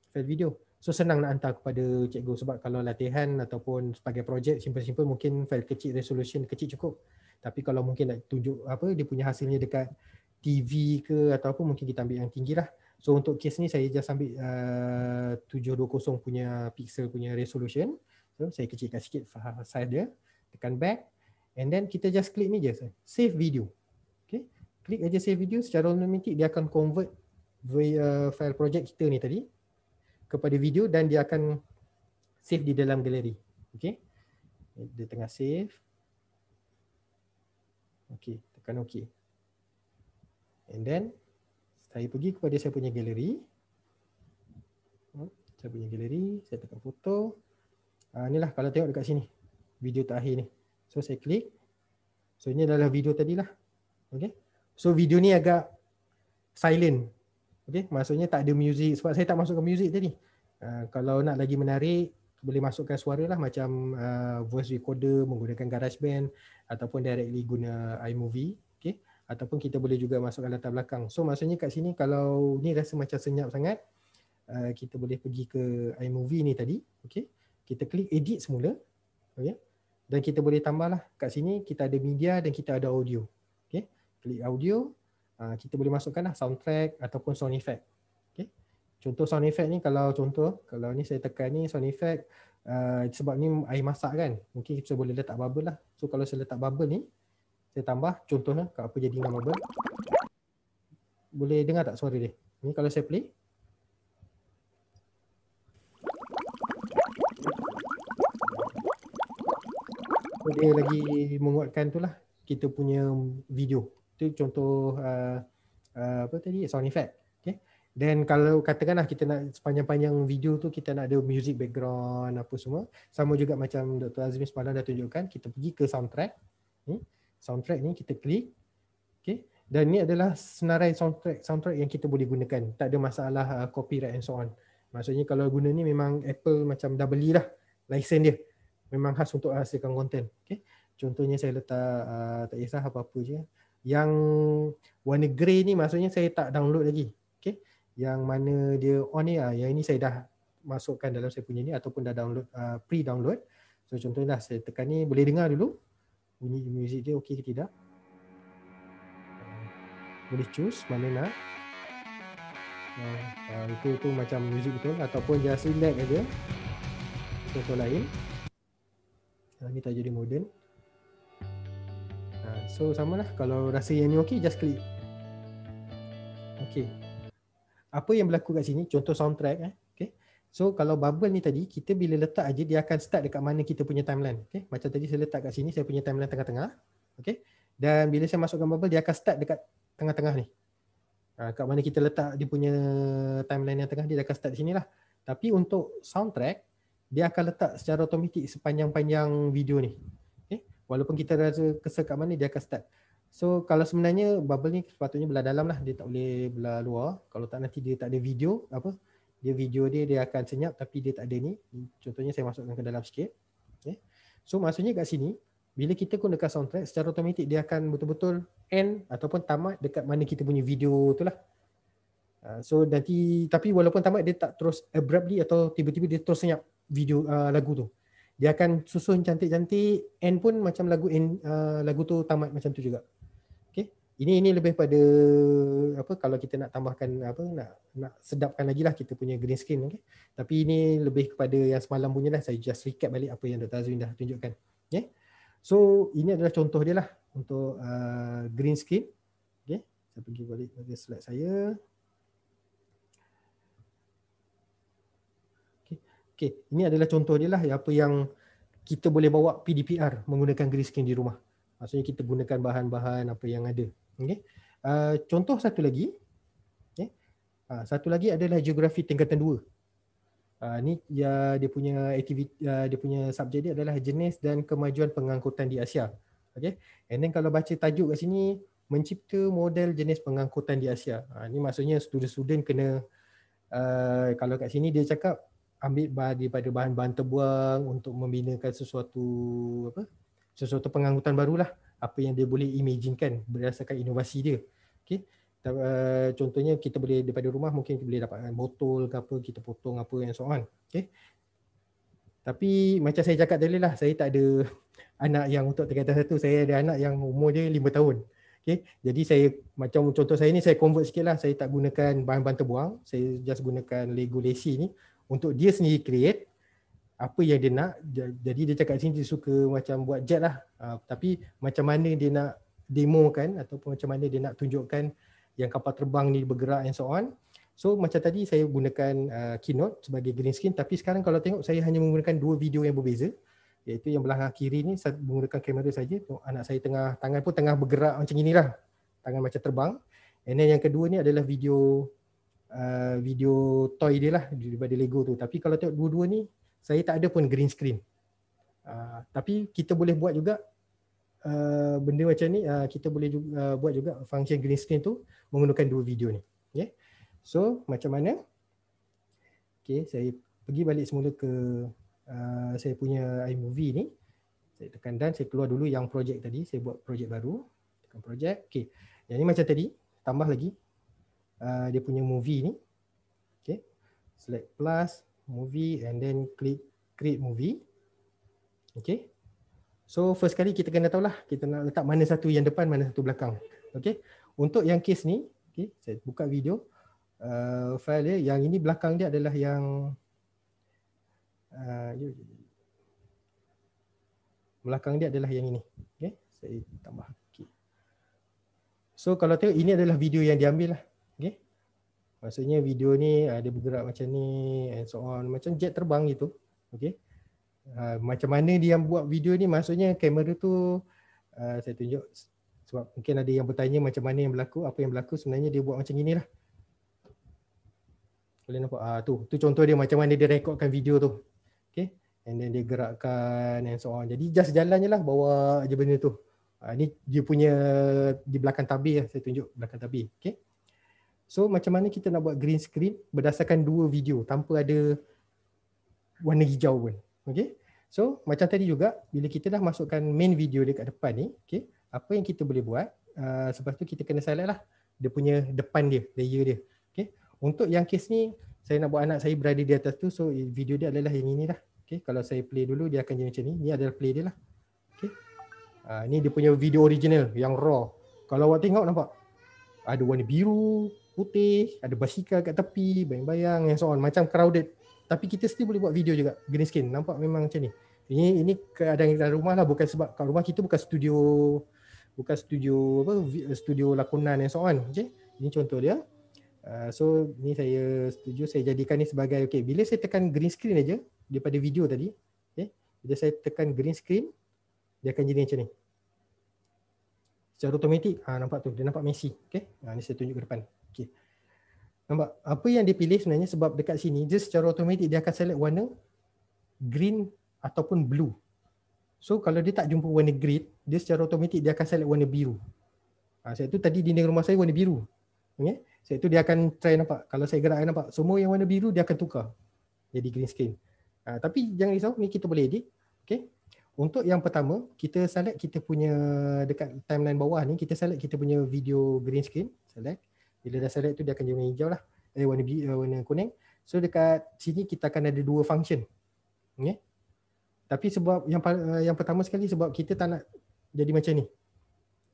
File video. So senang nak hantar kepada cikgu sebab kalau latihan ataupun sebagai projek simple-simple mungkin file kecil, resolution kecil cukup. Tapi kalau mungkin nak tunjuk dia punya hasilnya dekat TV ke atau apa, mungkin kita ambil yang tinggi lah. So untuk case ni saya just ambil 720 punya pixel punya resolution. So saya kecilkan sikit size dia. Tekan back. And then kita just klik ni je, save video. Okay, klik aja save video, secara automatik dia akan convert file project kita ni tadi kepada video dan dia akan save di dalam galeri. Okay, dia tengah save. Okay, tekan OK. And then saya pergi kepada saya punya galeri. Saya punya galeri, saya tekan foto. Inilah kalau tengok dekat sini, video terakhir ni. So saya klik. So ini adalah video tadi lah. Okay. So video ni agak silent. Okay. Maksudnya tak ada music sebab saya tak masukkan music tadi. Kalau nak lagi menarik, boleh masukkan suara lah macam voice recorder menggunakan GarageBand ataupun directly guna iMovie. Okay. Ataupun kita boleh juga masukkan latar belakang. So maksudnya kat sini kalau ni rasa macam senyap sangat, kita boleh pergi ke iMovie ni tadi. Okay. Kita klik edit semula. Okay. Dan kita boleh tambahlah kat sini kita ada media dan kita ada audio. Okay. Klik audio. kita boleh masukkan lah soundtrack ataupun sound effect. Okay. Contoh sound effect ni, kalau ni saya tekan ni sound effect, sebab ni air masak kan, mungkin kita boleh letak bubble lah. So kalau saya letak bubble ni, saya tambah contohnya apa jadi dengan bubble. Boleh dengar tak suara dia? Ni kalau saya play, dia lagi menguatkan tu lah kita punya video. Itu contoh apa tadi, sound effect. Okay. Dan kalau katakanlah kita nak sepanjang-panjang video tu kita nak ada music background apa semua, sama juga macam Dr. Azmi semalam dah tunjukkan, kita pergi ke soundtrack. Soundtrack ni kita klik. Okay. Dan ni adalah senarai soundtrack yang kita boleh gunakan. Tak ada masalah copyright and so on. Maksudnya kalau guna ni memang Apple macam dah beli lah license dia. Memang khas untuk hasilkan konten. Okay. Contohnya saya letak tak kisah apa-apa je. Yang warna grey ni maksudnya saya tak download lagi. Okay. Yang mana dia on ni, yang ini saya dah masukkan dalam saya punya ni ataupun dah download, pre-download. So contohnya saya tekan ni, boleh dengar dulu bunyi music dia okey ke tidak. Boleh choose mana nak. Itu macam music betul ataupun just relax aja. Contoh lain. Ni tak jadi modern. So samalah, kalau rasa yang ni okey, just klik. Okey. Apa yang berlaku kat sini, contoh soundtrack. Okay. So kalau bubble ni tadi, kita bila letak aja dia akan start dekat mana kita punya timeline. Okay. Macam tadi saya letak kat sini, saya punya timeline tengah-tengah. Okay. Dan bila saya masukkan bubble, dia akan start dekat tengah-tengah ni. Kat mana kita letak dia punya timeline yang tengah, dia akan start di sini lah. Tapi untuk soundtrack, dia akan letak secara automatik sepanjang-panjang video ni. Okay. Walaupun kita rasa kesal kat mana, dia akan start. So kalau sebenarnya bubble ni sepatutnya belah dalam lah, dia tak boleh belah luar. Kalau tak nanti dia tak ada video, video dia akan senyap tapi dia tak ada ni. Contohnya saya masukkan ke dalam sikit. Okay. So maksudnya kat sini, bila kita gunakan soundtrack, secara automatik dia akan betul-betul end ataupun tamat dekat mana kita punya video tu lah. So nanti, tapi walaupun tamat dia tak terus abruptly atau tiba-tiba dia terus senyap video lagu tu. Dia akan susun cantik-cantik, end pun macam lagu tu tamat macam tu juga. Okay. Ini lebih pada kalau kita nak tambahkan nak sedapkan lagi lah kita punya green screen. Okay. Tapi ini lebih kepada yang semalam punya lah. Saya just recap balik apa yang Dr. Azwin dah tunjukkan. Okay. So ini adalah contoh dia lah untuk green screen. Okay. Saya pergi balik pada slide saya. Okay, ini adalah contoh dia lah apa yang kita boleh bawa PDPR menggunakan green screen di rumah. Maksudnya kita gunakan bahan-bahan apa yang ada. Okay. Contoh satu lagi. Okay. Satu lagi adalah geografi tingkatan 2. Ni dia punya aktiviti, dia punya subjek dia adalah jenis dan kemajuan pengangkutan di Asia. Okay. And then kalau baca tajuk kat sini, mencipta model jenis pengangkutan di Asia. Ni maksudnya student-student kena, kalau kat sini dia cakap ambil daripada bahan-bahan terbuang untuk membinakan sesuatu pengangkutan barulah, apa yang dia boleh imaginekan berdasarkan inovasi dia. Okay. Contohnya kita boleh daripada rumah mungkin kita boleh dapatkan botol ke apa, kita potong apa and so on. Okay. Tapi macam saya cakap tadi lah, saya tak ada anak yang untuk tingkatan 1, saya ada anak yang umur dia 5 tahun. Okay. Jadi saya macam contoh saya ni, saya convert sikit lah, saya tak gunakan bahan-bahan terbuang, saya just gunakan Lego Lacy ni untuk dia sendiri create apa yang dia nak. Jadi dia cakap sini dia suka macam buat jet lah, tapi macam mana dia nak demokan ataupun macam mana dia nak tunjukkan yang kapal terbang ni bergerak and so on. So macam tadi saya gunakan Keynote sebagai green screen, tapi sekarang kalau tengok saya hanya menggunakan 2 video yang berbeza, iaitu yang belakang kiri ni saya menggunakan kamera saja. Anak saya tangan pun tengah bergerak macam inilah, tangan macam terbang. And then yang kedua ni adalah video toy dia lah daripada Lego tu. Tapi kalau tengok dua-dua ni saya tak ada pun green screen. Tapi kita boleh buat juga benda macam ni, kita boleh juga buat juga function green screen tu menggunakan 2 video ni. Okay. So macam mana? Okay, saya pergi balik semula ke saya punya iMovie ni. Saya tekan done, saya keluar dulu yang projek tadi, saya buat projek baru. Tekan projek. Okay. Yang ni macam tadi, tambah lagi dia punya movie ni. Okay. Select plus, movie and then klik create movie. Okay. So first kali kita kena tahulah kita nak letak mana satu yang depan, mana satu belakang. Okay. untuk yang kes ni, okay, saya buka video file dia. Yang ini belakang dia adalah yang belakang dia adalah yang ini. Okay, saya tambah. Okay. So kalau tengok ini adalah video yang diambil lah. Okay. Maksudnya video ni dia bergerak macam ni and so on, macam jet terbang gitu. Okay. Macam mana dia buat video ni, maksudnya kamera tu saya tunjuk sebab mungkin ada yang bertanya macam mana yang berlaku, apa yang berlaku. Sebenarnya dia buat macam ni lah. Boleh nampak? Tu contoh dia macam mana dia rekodkan video tu. Okay. And then dia gerakkan and so on. Jadi just jalan je lah, bawa je benda tu. Ni dia punya di belakang tabir lah, saya tunjuk belakang tabir. Okay. So macam mana kita nak buat green screen berdasarkan dua video tanpa ada warna hijau pun. Okay. So macam tadi juga, bila kita dah masukkan main video dekat depan ni, okay, apa yang kita boleh buat, selepas tu kita kena select lah dia punya depan dia, layer dia. Okay. Untuk yang case ni, saya nak buat anak saya berada di atas tu, so video dia adalah yang ini lah. Okay. Kalau saya play dulu, dia akan jadi macam ni. Ni adalah play dia lah. Okay. Ni dia punya video original yang raw. Kalau awak tengok, nampak ada warna biru, putih, ada basikal kat tepi, bayang-bayang and so on, macam crowded. Tapi kita still boleh buat video juga, green screen. Nampak memang macam ni. Ini keadaan dalam rumah lah, bukan sebab kat rumah kita bukan studio studio lakonan and so on. Okay. Ini contoh dia. So ni saya setuju, saya jadikan ni sebagai, okay, bila saya tekan green screen aja daripada video tadi, okay, bila saya tekan green screen, dia akan jadi macam ni. Secara automatik, nampak tu, dia nampak messy. Okay. Ni saya tunjuk ke depan. Okay. Nampak? Apa yang dia pilih sebenarnya, sebab dekat sini, dia secara automatik dia akan select warna green ataupun blue. So kalau dia tak jumpa warna green, dia secara automatik dia akan select warna biru. Sebab tu tadi dinding rumah saya warna biru. Okay? Sebab tu dia akan try, nampak? Kalau saya gerakkan, nampak? Semua yang warna biru dia akan tukar jadi green screen. Tapi jangan risau, ni kita boleh edit. Okay? Untuk yang pertama, kita select kita punya, dekat timeline bawah ni, kita select kita punya video green screen. Select. Bila dah select tu, dia akan jadi warna hijau lah. Warna kuning. So dekat sini kita akan ada dua function. Okay? Tapi sebab yang pertama sekali, sebab kita tak nak jadi macam ni.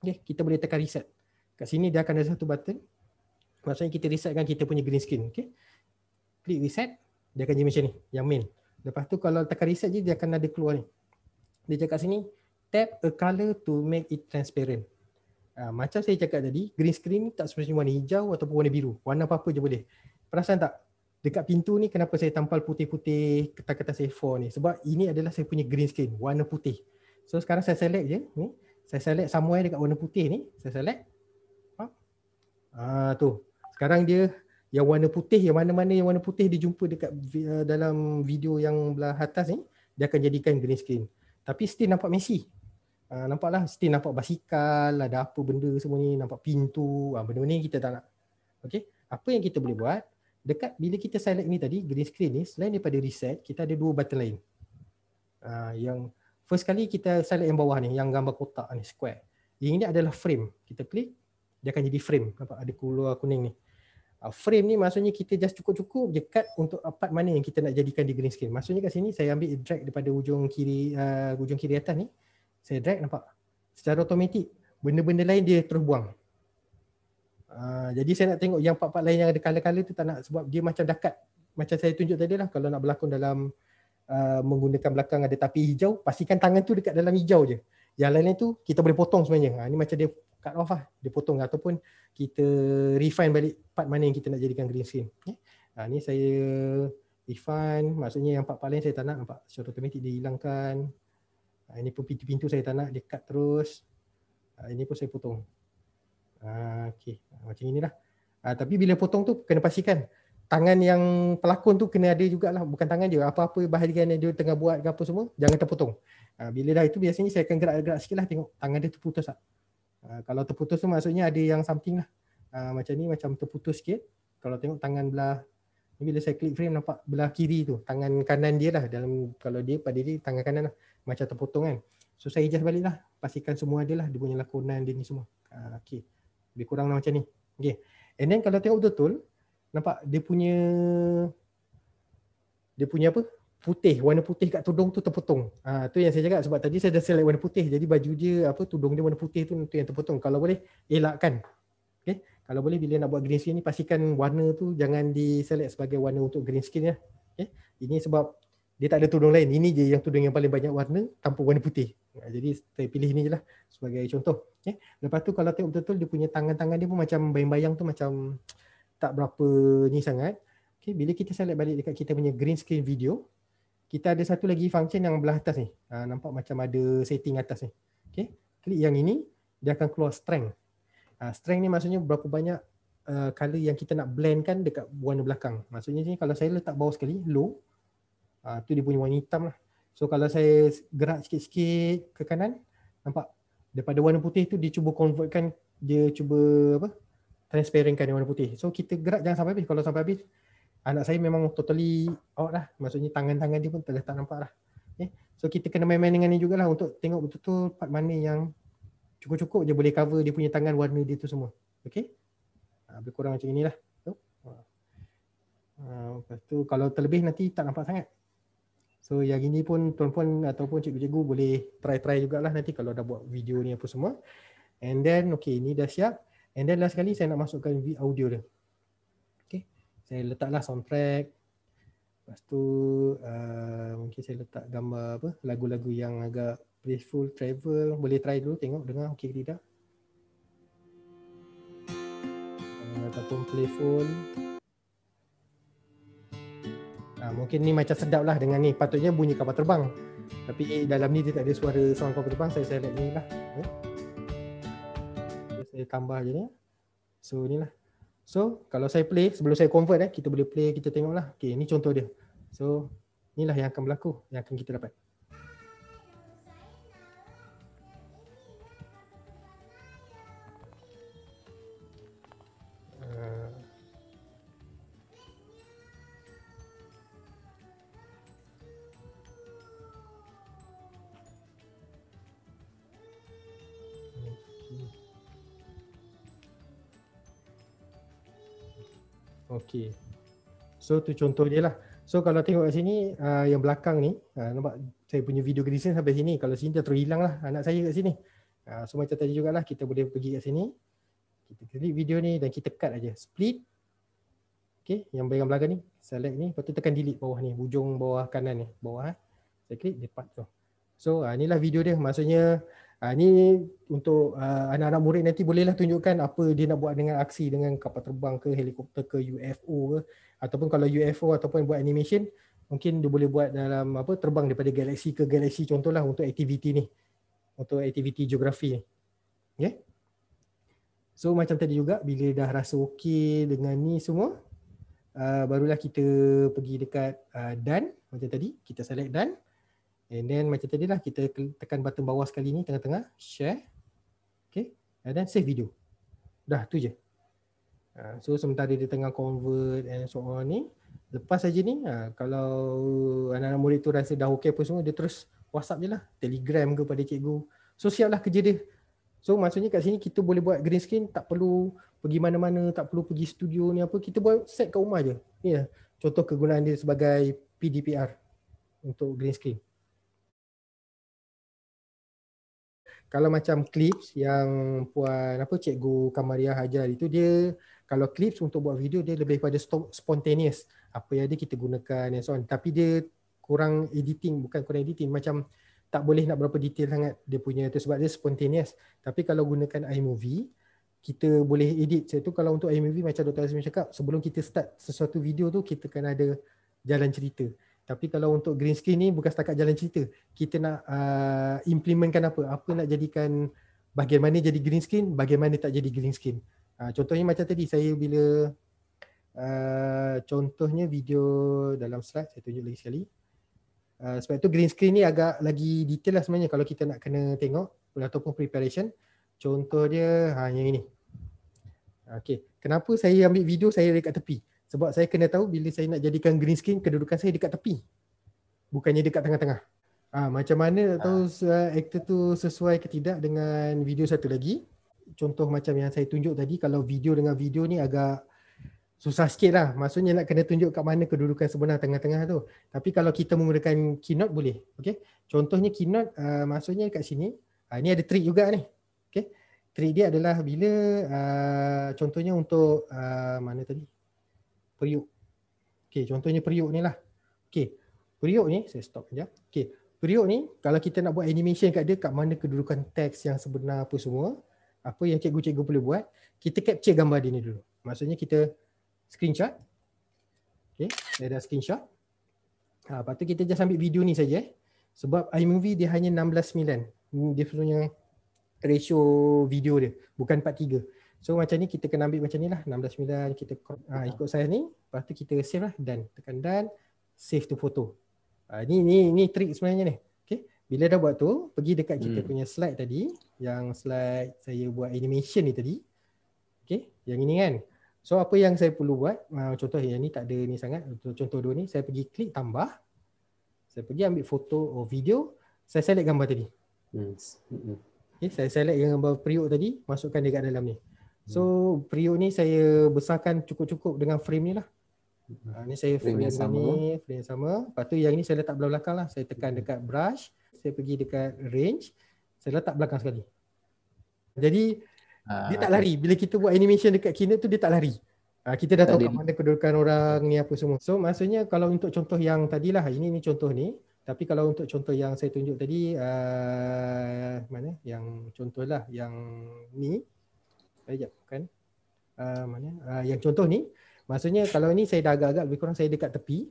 Okay? Kita boleh tekan reset. Kat sini dia akan ada satu button. Maksudnya kita resetkan kita punya green screen. Okay? Klik reset, dia akan jadi macam ni, yang main. Lepas tu kalau tekan reset je, dia akan ada keluar ni. Dia cakap sini, tap a color to make it transparent. Macam saya cakap tadi, green screen ni tak semestinya warna hijau ataupun warna biru. Warna apa-apa je boleh. Perasan tak? Dekat pintu ni kenapa saya tampal putih-putih kertas-kertas A4 ni? Sebab ini adalah saya punya green screen, warna putih. So sekarang saya select je ni. Saya select somewhere dekat warna putih ni. Saya select. Tu. Sekarang dia yang warna putih, yang mana-mana yang warna putih dia jumpa dekat dalam video yang belah atas ni, dia akan jadikan green screen. Tapi still nampak messy. Nampaklah, still nampak basikal, ada apa benda semua ni, nampak pintu, benda-benda ni kita tak nak. Okay, apa yang kita boleh buat, dekat bila kita select ni tadi, green screen ni, selain daripada reset, kita ada dua button lain. Yang first kali kita select yang bawah ni, yang gambar kotak ni, square. Yang ini adalah frame. Kita klik, dia akan jadi frame. Nampak ada keluar kuning ni. Frame ni maksudnya kita just cukup-cukup je cut untuk part mana yang kita nak jadikan di green screen. Maksudnya kat sini saya ambil drag daripada ujung kiri atas ni. Saya drag, nampak? Secara automatik benda-benda lain dia terus buang. Jadi saya nak tengok yang part-part lain yang ada color-color tu tak nak, sebab dia macam dekat. Macam saya tunjuk tadi lah, kalau nak berlakon dalam menggunakan belakang ada tapi hijau, pastikan tangan tu dekat dalam hijau je. Yang lain-lain tu kita boleh potong sebenarnya. Ni macam dia cut off lah, dia potong ataupun kita refine balik part mana yang kita nak jadikan green screen. Ni saya refine, maksudnya yang part-part lain saya tak nak, nampak? Secara automatik dia hilangkan. Ini pun pintu-pintu saya tak nak, dia cut terus. Ini pun saya potong. Okay, macam inilah. Tapi bila potong tu kena pastikan tangan yang pelakon tu kena ada jugalah, bukan tangan dia, apa-apa bahagian yang dia tengah buat ke apa semua jangan terpotong. Bila dah itu biasanya saya akan gerak-gerak sikit lah, tengok tangan dia terputus tak. Kalau terputus tu maksudnya ada yang something lah. Macam ni macam terputus sikit. Kalau tengok tangan belah ni, bila saya klik frame nampak belah kiri tu, tangan kanan dia lah, dalam kalau dia pada dia tangan kanan lah, macam terpotong kan. So saya adjust balik lah, pastikan semua ada lah, dia punya lakonan dia ni semua. Okay, lebih kurang lah macam ni. Okay, and then kalau tengok betul-betul nampak dia punya apa, putih, warna putih kat tudung tu terpotong. Tu yang saya cakap, sebab tadi saya dah select warna putih, jadi baju dia apa, tudung dia warna putih tu yang terpotong. Kalau boleh elakkan. Okay. Kalau boleh bila nak buat green screen ni, pastikan warna tu jangan di-select sebagai warna untuk green screen ya. Okay. Ini sebab dia tak ada tudung lain. Ini je yang tudung yang paling banyak warna tanpa warna putih. Jadi saya pilih ni je lah sebagai contoh. Okay. Lepas tu kalau tengok betul-betul dia punya tangan-tangan dia pun macam bayang-bayang tu macam tak berapa ni sangat. Okay. Bila kita select balik dekat kita punya green screen video, kita ada satu lagi function yang belah atas ni. Nampak macam ada setting atas ni. Okay. Klik yang ini, dia akan keluar strength. Strength ni maksudnya berapa banyak color yang kita nak blendkan dekat warna belakang. Maksudnya ni kalau saya letak bawah sekali, low, tu dia punya warna hitam lah. So kalau saya gerak sikit-sikit ke kanan, nampak daripada warna putih tu dia cuba convertkan, dia cuba transparentkan warna putih. So kita gerak jangan sampai habis. Kalau sampai habis, anak saya memang totally out lah. Maksudnya tangan-tangan dia pun dah tak nampak lah. Okay. So kita kena main-main dengan ni jugalah untuk tengok betul-betul part mana yang cukup-cukup je boleh cover dia punya tangan, warna dia tu semua. Okay. Lebih kurang macam inilah. Lepas tu kalau terlebih nanti tak nampak sangat. So yang ini pun tuan-puan ataupun cikgu-cikgu boleh try jugalah nanti kalau dah buat video ni apa semua. And then okay, ini dah siap. And then last sekali saya nak masukkan audio dia. Okay. Saya letaklah soundtrack. Lepas tu mungkin saya letak gambar apa, lagu-lagu yang agak peaceful, travel. Boleh try dulu tengok dengar okey ke tidak. Ataupun playful. Mungkin ni macam sedap lah dengan ni. Patutnya bunyi kapal terbang. Tapi dalam ni dia tak ada suara sound kapal terbang. Saya select ni lah. Saya tambah je ni. So ni lah. So kalau saya play, sebelum saya convert kita boleh play, kita tengok lah. Okay, ni contoh dia. So inilah yang akan berlaku, yang akan kita dapat. Okey. So tu contoh dia lah. So kalau tengok kat sini yang belakang ni, nampak saya punya video green screen sampai sini. Kalau sini dia terus hilang lah anak saya kat sini. So macam tadi jugalah, kita boleh pergi kat sini. Kita klik video ni dan kita cut aja. Split. Okay, yang bahagian belakang ni, select ni. Lepas tu tekan delete bawah ni, hujung bawah kanan ni. Bawah saya klik, dia part tu. So inilah video dia. Maksudnya ni untuk anak-anak murid nanti bolehlah tunjukkan apa dia nak buat dengan aksi, dengan kapal terbang ke, helikopter ke, UFO ke, ataupun kalau UFO ataupun buat animation, mungkin dia boleh buat dalam apa, terbang daripada galaksi ke galaksi, contohlah untuk aktiviti ni, untuk aktiviti geografi ni. Okay. So macam tadi juga, bila dah rasa okey dengan ni semua, barulah kita pergi dekat done. Macam tadi kita select done. And then macam tadi lah, kita tekan button bawah sekali ni, tengah-tengah, share. Okay, and then save video. Dah, tu je. So sementara dia tengah convert and so on ni, lepas saja ni, kalau anak-anak murid tu rasa dah okey apa semua, dia terus WhatsApp je lah, Telegram ke pada cikgu. So siap lah kerja dia. So maksudnya kat sini kita boleh buat green screen, tak perlu pergi mana-mana, tak perlu pergi studio ni apa, kita buat set kat rumah je. Ni lah contoh kegunaan dia sebagai PDPR untuk green screen. Kalau macam clips yang puan apa Cikgu Kamariah ajar itu, dia kalau clips untuk buat video dia lebih pada spontaneous. Apa yang ada kita gunakan and so on. Tapi dia kurang editing, bukan kurang editing, macam tak boleh nak berapa detail sangat dia punya tu sebab dia spontaneous. Tapi kalau gunakan iMovie, kita boleh edit. Itu kalau untuk iMovie macam Dr. Azmi cakap, sebelum kita start sesuatu video tu kita kena ada jalan cerita. Tapi kalau untuk green screen ni bukan setakat jalan cerita. Kita nak implementkan apa nak jadikan, bahagian mana jadi green screen, bahagian mana tak jadi green screen. Contohnya macam tadi saya bila contohnya video dalam slide, saya tunjuk lagi sekali. Sebab itu green screen ni agak lagi detail lah sebenarnya kalau kita nak kena tengok ataupun preparation. Contoh dia yang ini. Okay. Kenapa saya ambil video saya dekat tepi? Sebab saya kena tahu bila saya nak jadikan green screen, kedudukan saya dekat tepi, bukannya dekat tengah-tengah. Macam mana tahu aktor tu sesuai ke tidak dengan video satu lagi. Contoh macam yang saya tunjuk tadi, kalau video dengan video ni agak susah sikit lah. Maksudnya nak kena tunjuk kat mana kedudukan sebenar tengah-tengah tu. Tapi kalau kita menggunakan Keynote boleh. Okay. Contohnya Keynote, maksudnya kat sini, ni ada trik juga ni. Okay. trik dia adalah bila contohnya untuk mana tadi? Periuk. Okey, contohnya periuk ni lah. Okey, periuk ni saya stop sekejap. Okey, periuk ni kalau kita nak buat animation kat dia, kat mana kedudukan teks yang sebenar apa semua, apa yang cikgu-cikgu boleh buat, kita capture gambar dia ni dulu. Maksudnya kita screenshot. Okey, saya dah screenshot. Lepas tu kita just ambil video ni saja. Sebab iMovie dia hanya 16:9. Dia punya ratio video dia, bukan 4:3. So macam ni kita kena ambil macam ni lah, 16:9 kita ikut size ni. Lepas tu kita save lah, dan tekan done, save to photo. Ni trik sebenarnya ni. Okay. Bila dah buat tu, pergi dekat kita punya slide tadi, yang slide saya buat animation ni tadi. Okay, yang ini kan. So apa yang saya perlu buat, contoh yang ni tak ada ni sangat, contoh dua ni, saya pergi klik tambah, saya pergi ambil foto atau video, saya select gambar tadi. Okay, saya select gambar periuk tadi, masukkan dia kat dalam ni. So periuk ni saya besarkan cukup-cukup dengan frame ni lah. Ni saya frame yang ni, frame yang sama. Lepas tu yang ni saya letak belakang lah. Saya tekan dekat brush, saya pergi dekat range, saya letak belakang sekali. Jadi dia tak lari. Bila kita buat animation dekat Keynote tu dia tak lari. Kita dah tahu kat mana kedudukan orang ni apa semua. So maksudnya kalau untuk contoh yang tadilah, ini contoh ni. Tapi kalau untuk contoh yang saya tunjuk tadi, mana? Yang contohlah yang ni. Sekejap kan. Mana? Yang contoh ni. Maksudnya kalau ni saya dah agak-agak lebih kurang saya dekat tepi.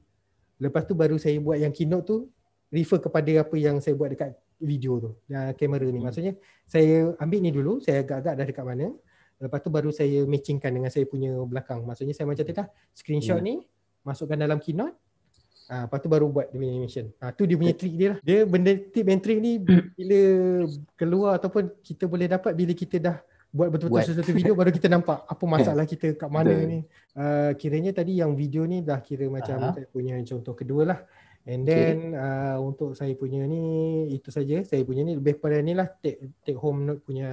Lepas tu baru saya buat yang Keynote tu refer kepada apa yang saya buat dekat video tu, kamera ni. Maksudnya saya ambil ni dulu, saya agak-agak dah dekat mana. Lepas tu baru saya matchingkan dengan saya punya belakang. Maksudnya saya macam tadi dah screenshot ni, masukkan dalam Keynote. Lepas tu baru buat dia punya animation. Tu dia punya trik dia lah. Dia benda tip and trick ni bila keluar ataupun kita boleh dapat bila kita dah buat betul-betul sesuatu video, baru kita nampak apa masalah kita kat mana ni. Kiranya tadi yang video ni dah kira macam saya punya contoh kedua lah. And then untuk saya punya ni itu saja. Saya punya ni lebih pada ni lah take home note punya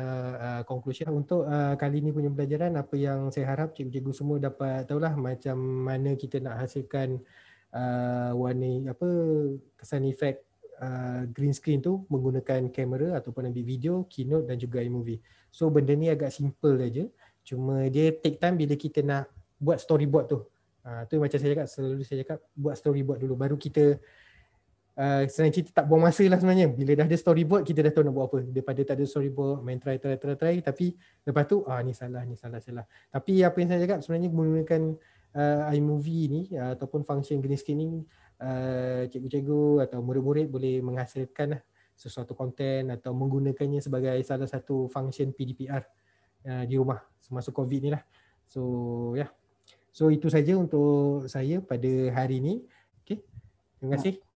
conclusion. Untuk kali ni punya pelajaran, apa yang saya harap cikgu-cikgu semua dapat tahulah macam mana kita nak hasilkan warna kesan efek green screen tu menggunakan kamera ataupun ambil video, Keynote dan juga iMovie. So benda ni agak simple aja. Cuma dia take time bila kita nak buat storyboard tu. Tu macam saya cakap, selalu saya cakap buat storyboard dulu baru kita senang cerita tak buang masa lah sebenarnya. Bila dah ada storyboard kita dah tahu nak buat apa. Daripada tak ada storyboard main try tapi lepas tu ni salah. Tapi apa yang saya cakap sebenarnya menggunakan iMovie ni ataupun function green screen ni, cikgu-cikgu atau murid-murid boleh menghasilkan sesuatu konten atau menggunakannya sebagai salah satu function PDPR di rumah semasa COVID ni lah. So So itu saja untuk saya pada hari ini. Okay. Terima kasih.